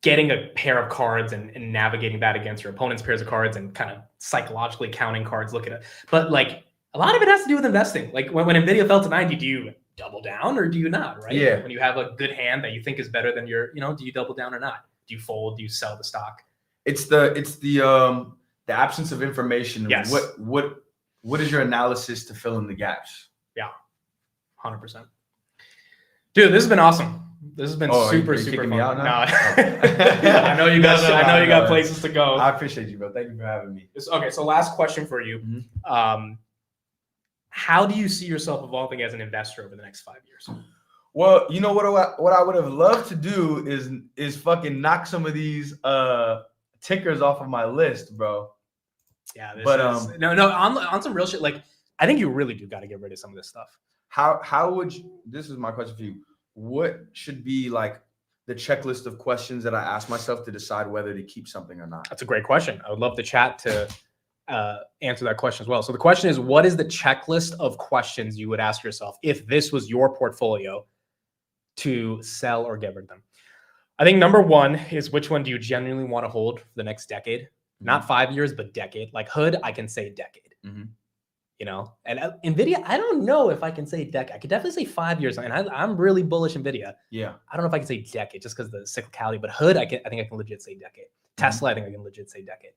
getting a pair of cards and navigating that against your opponent's pairs of cards and kind of psychologically counting cards, looking at it. But like a lot of it has to do with investing. Like when NVIDIA fell to 90, do you double down or do you not, right? Yeah. When you have a good hand that you think is better than your, do you double down or not? Do you fold? Do you sell the stock? It's the absence of information. Yes. What is your analysis to fill in the gaps? Yeah. 100%. Dude, this has been awesome. This has been super fun. Me out now? I know you guys. I know you got places to go. I appreciate you, bro. Thank you for having me. Okay, so last question for you. Mm-hmm. How do you see yourself evolving as an investor over the next 5 years? Well, you know what I would have loved to do is fucking knock some of these tickers off of my list, bro. Yeah, on some real shit. Like, I think you really do got to get rid of some of this stuff. How would you? This is my question for you. What should be like the checklist of questions that I ask myself to decide whether to keep something or not? That's a great question. I would love the chat to answer that question as well. So the question is, what is the checklist of questions you would ask yourself if this was your portfolio to sell or get rid of them? I think number one is, which one do you genuinely want to hold for the next decade? Mm-hmm. Not 5 years, but decade. Like Hood, I can say decade. Mm-hmm. And NVIDIA, I don't know if I can say decade. I could definitely say 5 years, and I'm really bullish NVIDIA. Yeah. I don't know if I can say decade just because of the cyclicality, but Hood, I think I can legit say decade. Mm-hmm. Tesla, I think I can legit say decade.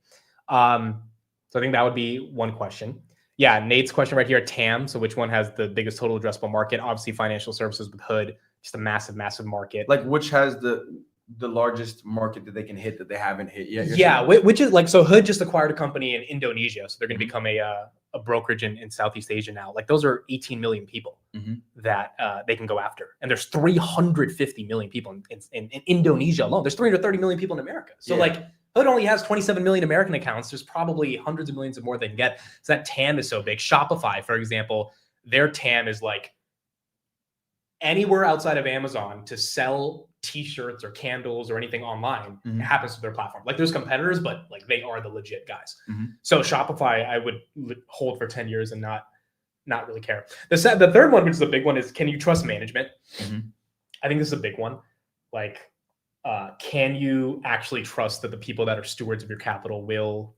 So I think that would be one question. Yeah, Nate's question right here, TAM. So which one has the biggest total addressable market? Obviously, financial services with Hood, just a massive, massive market. Like which has the largest market that they can hit that they haven't hit yet? Yeah, which is like, so Hood just acquired a company in Indonesia. So they're going to become a brokerage in Southeast Asia now. Like those are 18 million people that they can go after. And there's 350 million people in Indonesia alone. There's 330 million people in America. So like Hood only has 27 million American accounts. There's probably hundreds of millions of more they can get. So that TAM is so big. Shopify, for example, their TAM is like anywhere outside of Amazon to sell t-shirts or candles or anything online. It happens to their platform. Like there's competitors, but like they are the legit guys. So Shopify, I would hold for 10 years and not really care. The third one, which is a big one, is can you trust management? I think this is a big one. Like, can you actually trust that the people that are stewards of your capital will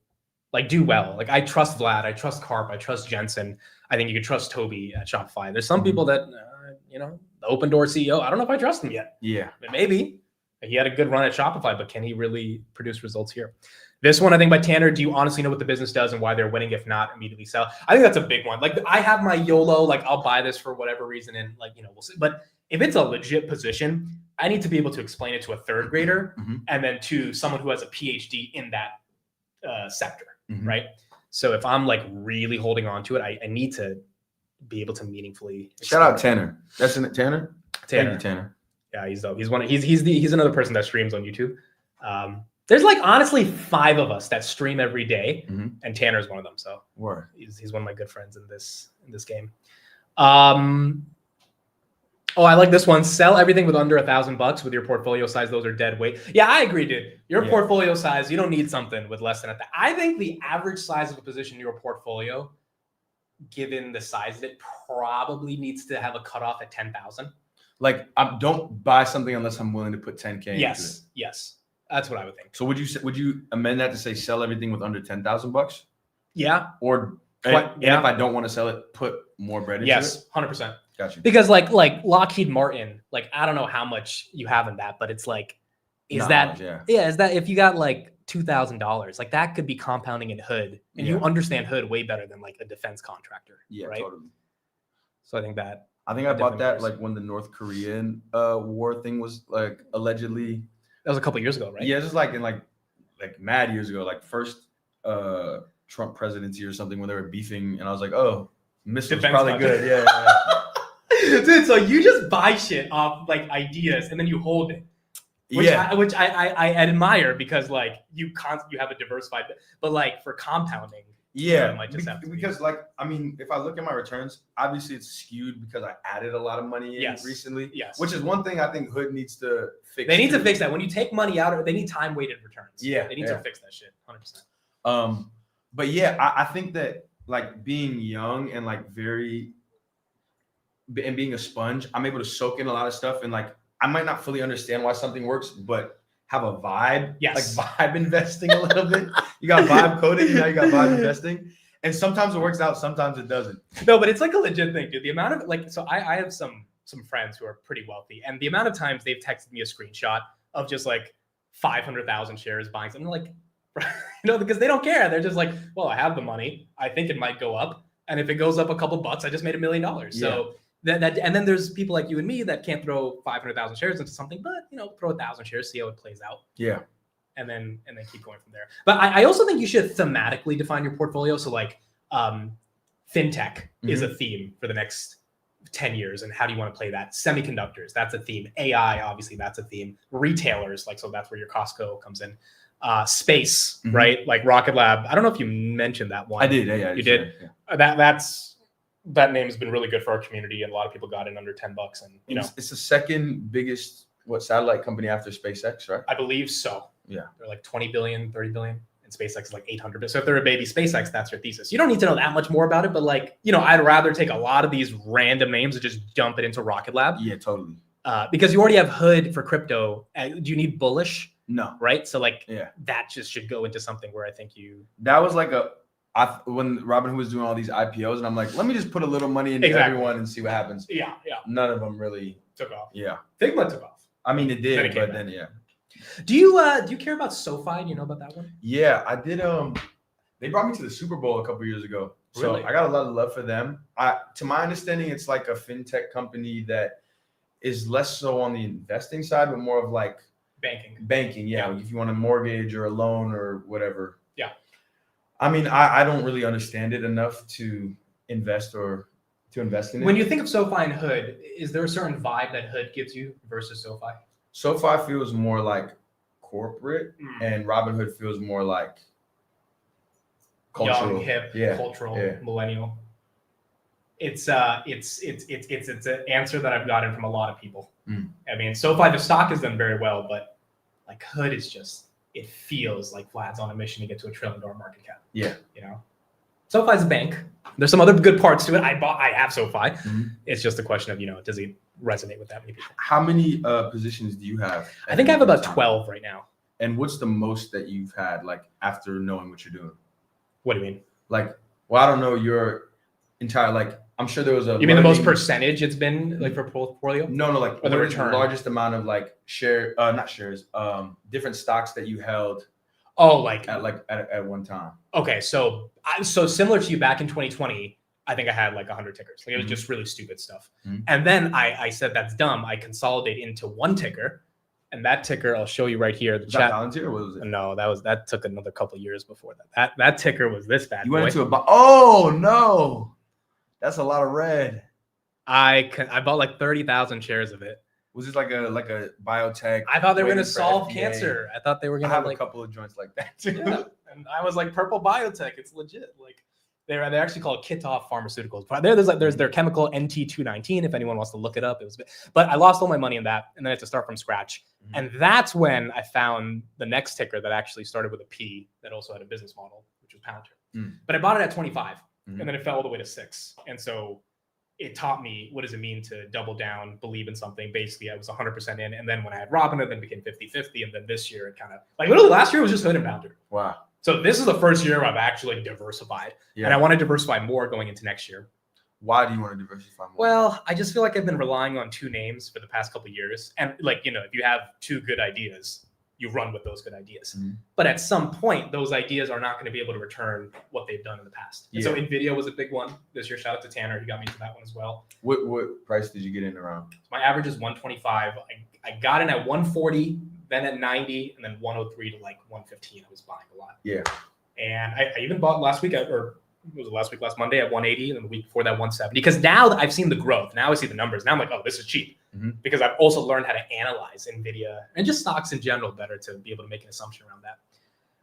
like do well? Like I trust Vlad, I trust Karp, I trust Jensen. I think you could trust Toby at Shopify. There's some people that, the Open Door CEO, I don't know if I trust him yet. Yeah. But maybe. He had a good run at Shopify, but can he really produce results here? This one, I think by Tanner, do you honestly know what the business does and why they're winning? If not, immediately sell. I think that's a big one. Like I have my YOLO, like I'll buy this for whatever reason and like, we'll see. But if it's a legit position, I need to be able to explain it to a third grader and then to someone who has a PhD in that sector, right? So if I'm like really holding on to it, I need to be able to meaningfully shout out Tanner. That's in it, Tanner. Thank you, Tanner. Yeah, he's dope. He's another person that streams on YouTube. There's like honestly 5 of us that stream every day, and Tanner's one of them. So he's one of my good friends in this game. I like this one. Sell everything with under $1,000 with your portfolio size. Those are dead weight. Yeah, I agree, dude. Your portfolio size, you don't need something with less than $1,000. I think the average size of a position in your portfolio, given the size of it, probably needs to have a cutoff at 10,000. Like, don't buy something unless I'm willing to put 10K. Yes, that's what I would think. So would you amend that to say sell everything with under $10,000? Yeah. Or if I don't want to sell it, put more bread into it? Yes, 100%. Gotcha. Because like Lockheed Martin, like I don't know how much you have in that, but it's like, is that if you got like $2,000, like that could be compounding in Hood, and you understand Hood way better than like a defense contractor. Yeah, right? Totally. So I think I bought that like when the North Korean war thing was like allegedly. That was a couple years ago, right? Yeah, just like in like mad years ago, like first Trump presidency or something when they were beefing, and I was like, oh, missiles probably good. Yeah. Dude, so you just buy shit off like ideas and then you hold it. which Yeah. I admire because like you have a diversified, but like for compounding, Yeah, it might just have to be. because like I mean, if I look at my returns, obviously it's skewed because I added a lot of money in Yes. recently. Yes. Which is one thing I think Hood needs to fix. They need to fix that. When you take money out, they need time weighted returns. Yeah, They need to fix that shit. 100%. But yeah, I think that like being young and like and being a sponge, I'm able to soak in a lot of stuff, and like I might not fully understand why something works, but have a vibe. Yes. Like vibe investing a little bit. You got vibe coding, and now you got vibe investing. And sometimes it works out, sometimes it doesn't. No, but it's like a legit thing, dude. The amount of like, so I have some friends who are pretty wealthy, and the amount of times they've texted me a screenshot of just like 500,000 shares buying something, like, because they don't care. They're just like, well, I have the money. I think it might go up, and if it goes up a couple bucks, I just made $1 million. So that and then there's people like you and me that can't throw 500,000 shares into something, but throw 1,000 shares, see how it plays out. Yeah. And then keep going from there. But I also think you should thematically define your portfolio. So like fintech is a theme for the next 10 years. And how do you want to play that? Semiconductors, that's a theme. AI, obviously, that's a theme. Retailers, like, so that's where your Costco comes in. Space, right? Like Rocket Lab. I don't know if you mentioned that one. I did. Yeah, you did. Yeah. That name has been really good for our community, and a lot of people got in under $10. And it's the second biggest satellite company after SpaceX, right? I believe so. Yeah, they're like 20 billion, 30 billion, and SpaceX is like 800. So if they're a baby SpaceX, that's your thesis. You don't need to know that much more about it, but like, I'd rather take a lot of these random names and just dump it into Rocket Lab. Yeah, totally. Because you already have Hood for crypto. Do you need bullish? No. Right? So like, that just should go into something where I think that was like when Robinhood was doing all these IPOs, and I'm like, let me just put a little money into everyone and see what happens. Yeah. None of them really took off. Yeah. Figma took off. I mean, it did, but then Do you care about SoFi? Do you know about that one? Yeah, I did. They brought me to the Super Bowl a couple years ago, so really? I got a lot of love for them. To my understanding, it's like a fintech company that is less so on the investing side, but more of like banking. Yeah, like if you want a mortgage or a loan or whatever. Yeah. I mean, I don't really understand it enough to invest in it. When you think of SoFi and Hood, is there a certain vibe that Hood gives you versus SoFi? SoFi feels more like corporate, and Robinhood feels more like cultural, young, hip, cultural, millennial. It's an answer that I've gotten from a lot of people. I mean, SoFi, the stock has done very well, but like Hood is just, it feels like Vlad's on a mission to get to $1 trillion market cap. Yeah. SoFi's a bank. There's some other good parts to it. I have SoFi. It's just a question of, does he resonate with that many people? How many positions do you have? I think I have about 12 right now. And what's the most that you've had, like, after knowing what you're doing? What do you mean? Like, well, I don't know your entire, like, I'm sure there was a. You mean the most percentage it's been like for portfolio? No, like or the return. Largest amount of like not shares, different stocks that you held. Oh, like at one time. Okay, so similar to you back in 2020, I think I had like 100 tickers. Like it was just really stupid stuff. And then I said that's dumb. I consolidate into one ticker, and that ticker I'll show you right here. The chat. Palantir, or what was it? No, that took another couple of years before that. That ticker was this bad. You went into oh no. That's a lot of red. I bought like 30,000 shares of it. Was this like a biotech? I thought they were going to solve cancer. I thought they were going to have a couple of joints like that too. Yeah. And I was like, purple biotech. It's legit. Like they actually call it Kitoff Pharmaceuticals. But there's their chemical NT219. If anyone wants to look it up, but I lost all my money in that, and then I had to start from scratch. And that's when I found the next ticker that actually started with a P that also had a business model, which was Palantir. But I bought it at 25. And then it fell all the way to 6. And so it taught me what does it mean to double down, believe in something. Basically, I was 100% in. And then when I had Robinhood, then it became 50-50. And then this year, it kind of like literally last year was just Hood and Palantir. Wow. So this is the first year where I've actually diversified. Yeah. And I want to diversify more going into next year. Why do you want to diversify more? Well, I just feel like I've been relying on 2 names for the past couple of years. And like, if you have 2 good ideas, you run with those good ideas. But at some point, those ideas are not going to be able to return what they've done in the past. Yeah. So NVIDIA was a big one this year. Shout out to Tanner. He got me to that one as well. What price did you get in around? So my average is 125. I got in at 140, then at 90, and then 103 to like 115. I was buying a lot. Yeah. And I even bought last week, or was it last Monday at 180, and then the week before that 170. Because now I've seen the growth. Now I see the numbers. Now I'm like, oh, this is cheap. Because I've also learned how to analyze NVIDIA and just stocks in general better to be able to make an assumption around that.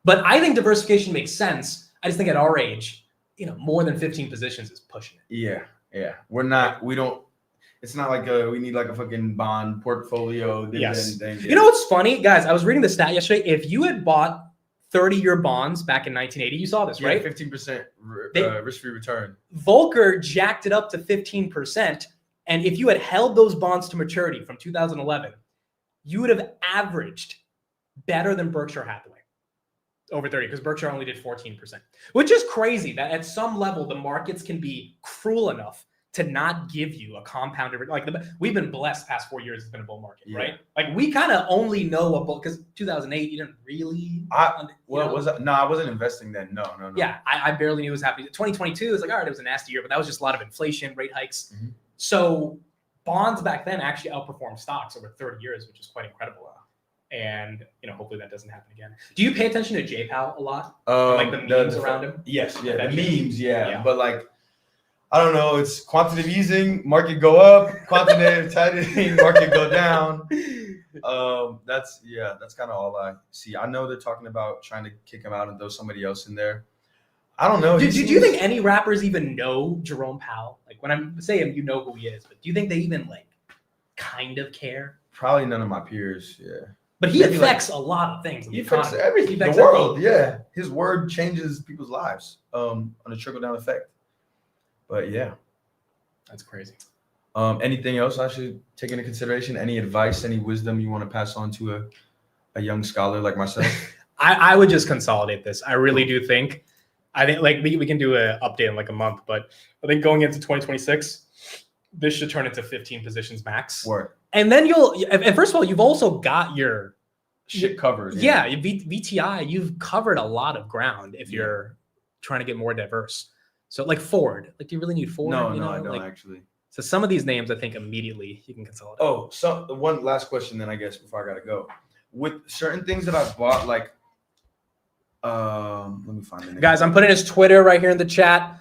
But I think diversification makes sense. I just think at our age, more than 15 positions is pushing it. Yeah. We don't. It's not like we need like a fucking bond portfolio dividend thing. You know what's funny, guys? I was reading the stat yesterday. If you had bought 30-year bonds back in 1980, you saw this, right? 15% risk-free return. Volcker jacked it up to 15%. And if you had held those bonds to maturity from 2011, you would have averaged better than Berkshire Hathaway over 30, because Berkshire only did 14%, which is crazy that at some level the markets can be cruel enough to not give you a compounded. Like we've been blessed past 4 years. It's been a bull market, right? Like we kind of only know a bull because 2008 you didn't really. Was it? No, I wasn't investing then. No. Yeah, I barely knew what was happening. 2022 was like, all right, it was a nasty year, but that was just a lot of inflation, rate hikes. So bonds back then actually outperformed stocks over 30 years, which is quite incredible. And hopefully that doesn't happen again. Do you pay attention to J-Powell a lot? Like the memes around him? Yes, the memes, but like. I don't know. It's quantitative easing, market go up. Quantitative tightening, market go down. That's kind of all I see. I know they're talking about trying to kick him out and throw somebody else in there. I don't know. Do you think any rappers even know Jerome Powell? Like when I'm saying you know who he is, but do you think they even like kind of care? Probably none of my peers. Yeah. But he affects a lot of things. He affects everything. The world. Yeah. His word changes people's lives on a trickle down effect. But yeah, that's crazy. Anything else I should take into consideration? Any advice, any wisdom you want to pass on to a young scholar like myself? I would just consolidate this. I really do think. I think like we can do an update in like a month, but I think going into 2026, this should turn into 15 positions max. Word. And then and first of all, you've also got your shit covered. Yeah, VTI, you've covered a lot of ground if you're trying to get more diverse. So like Ford, like do you really need Ford? No, I don't actually. So some of these names, I think immediately you can consolidate. Oh, so one last question then I guess before I gotta go. With certain things that I've bought, like, let me find the name. Guys, I'm putting his Twitter right here in the chat.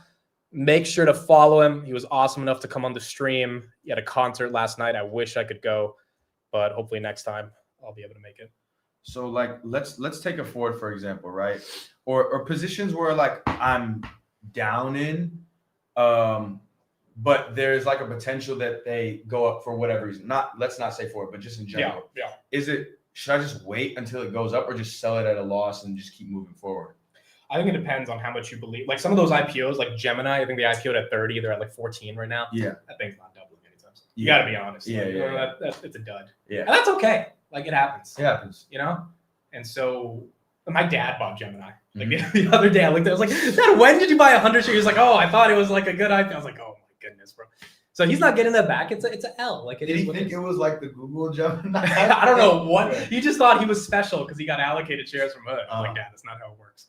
Make sure to follow him. He was awesome enough to come on the stream. He had a concert last night. I wish I could go, but hopefully next time I'll be able to make it. So like, let's take a Ford for example, right? Or positions where like I'm down in, but there's like a potential that they go up for whatever reason. Let's not say Ford, but just in general. Yeah. Should I just wait until it goes up or just sell it at a loss and just keep moving forward? I think it depends on how much you believe. Like some of those IPOs, like Gemini, I think they IPO'd at 30. They're at like 14 right now. Yeah. That thing's not doubling anytime soon. You got to be honest. Yeah. It's a dud. Yeah. And that's okay. Like it happens. It happens. And so my dad bought Gemini. Like the other day I looked at it, I was like, Dad, when did you buy 100 shares? He was like, oh, I thought it was like a good IPO. I was like, oh my goodness, bro. So he's not getting that back. It's an L. Like, did he think it was like the Google Gemini? I don't know what. He just thought he was special because he got allocated shares from Hood. I'm like, Dad, that's not how it works.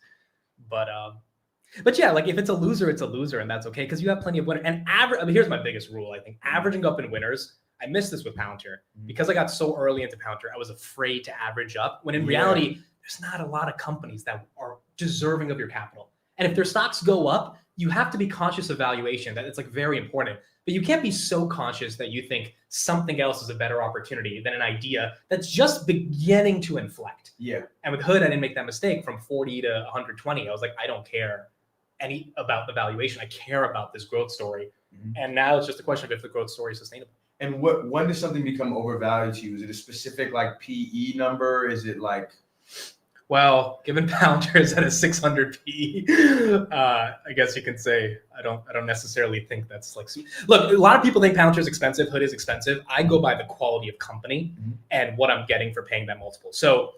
But yeah, like if it's a loser, it's a loser, and that's okay because you have plenty of winners. And here's my biggest rule. I think averaging up in winners. I missed this with Palantir because I got so early into Palantir. I was afraid to average up. When in reality, there's not a lot of companies that are deserving of your capital. And if their stocks go up, you have to be conscious of valuation. That it's like very important. But you can't be so conscious that you think something else is a better opportunity than an idea that's just beginning to inflect. Yeah. And with Hood, I didn't make that mistake from 40 to 120. I was like, I don't care about the valuation. I care about this growth story. And now it's just a question of if the growth story is sustainable. And when does something become overvalued to you? Is it a specific like PE number? Is it like? Well, given Palantir is at a 600 PE, I guess you can say I don't necessarily think that's like. Look, a lot of people think Palantir is expensive. Hood is expensive. I go by the quality of company and what I'm getting for paying that multiple. So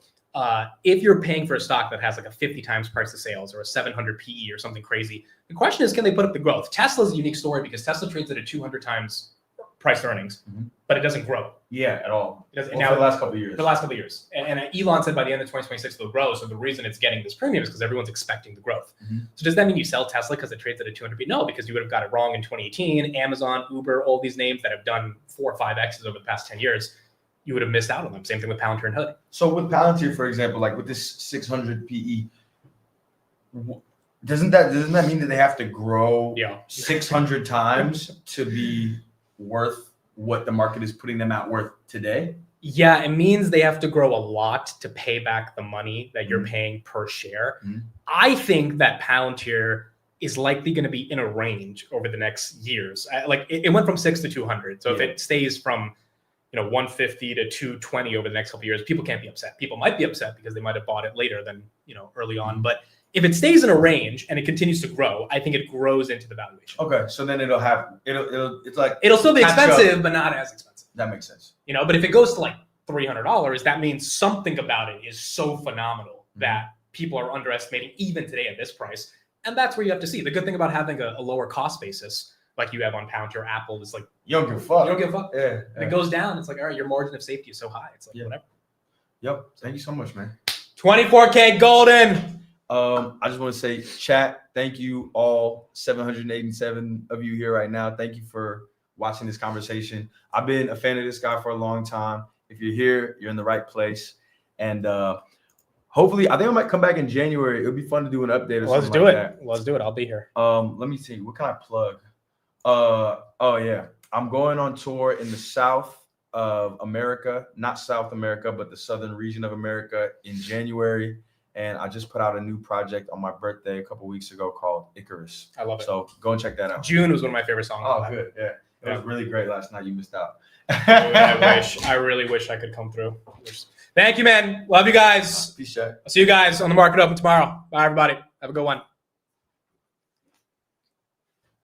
if you're paying for a stock that has like a 50 times price to sales or a 700 PE or something crazy, the question is, can they put up the growth? Tesla's a unique story because Tesla trades at a 200 times price to earnings, but it doesn't grow. Yeah, at all. It doesn't, now for the last couple of years. The last couple of years. And Elon said by the end of 2026 it'll grow. So the reason it's getting this premium is because everyone's expecting the growth. So does that mean you sell Tesla because it trades at a 200 PE? No, because you would have got it wrong in 2018. Amazon, Uber, all these names that have done 4 or 5Xs over the past 10 years, you would have missed out on them. Same thing with Palantir and Hood. So with Palantir, for example, like with this 600 PE, Doesn't that mean that they have to grow Yeah. 600 times to be worth what the market is putting them at worth today? Yeah, it means they have to grow a lot to pay back the money that you're paying per share. I think that Palantir is likely going to be in a range over the next years. Like it went from 6 to 200. So if it stays from 150 to 220 over the next couple of years, people can't be upset. People might be upset because they might have bought it later than early on. But if it stays in a range and it continues to grow, I think it grows into the valuation. Okay, so then it'll still be expensive, but not as expensive. That makes sense. But if it goes to like $300, that means something about it is so phenomenal that people are underestimating even today at this price. And that's where you have to see. The good thing about having a lower cost basis, like you have on Palantir or Apple, is like you don't give a fuck. You don't give a fuck. Yeah. If it goes down, it's like, all right, your margin of safety is so high. It's like whatever. Yep. Thank you so much, man. 24K Golden. I just want to say, chat, thank you all 787 of you here right now. Thank you for watching this conversation. I've been a fan of this guy for a long time. If you're here, you're in the right place. And hopefully, I think I might come back in January. It would be fun to do an update or Let's something do like it. that. Let's do it. I'll be here. Let me see. What can I plug? Oh yeah. I'm going on tour in the South of America, not South America, but the Southern region of America in January. And I just put out a new project on my birthday a couple weeks ago called Icarus. I love it. So go and check that out. June was one of my favorite songs. Oh, good. Yeah. It was really great last night. You missed out. I really wish I could come through. Thank you, man. Love you guys. Peace, chat. I'll see you guys on the Market Open tomorrow. Bye, everybody. Have a good one.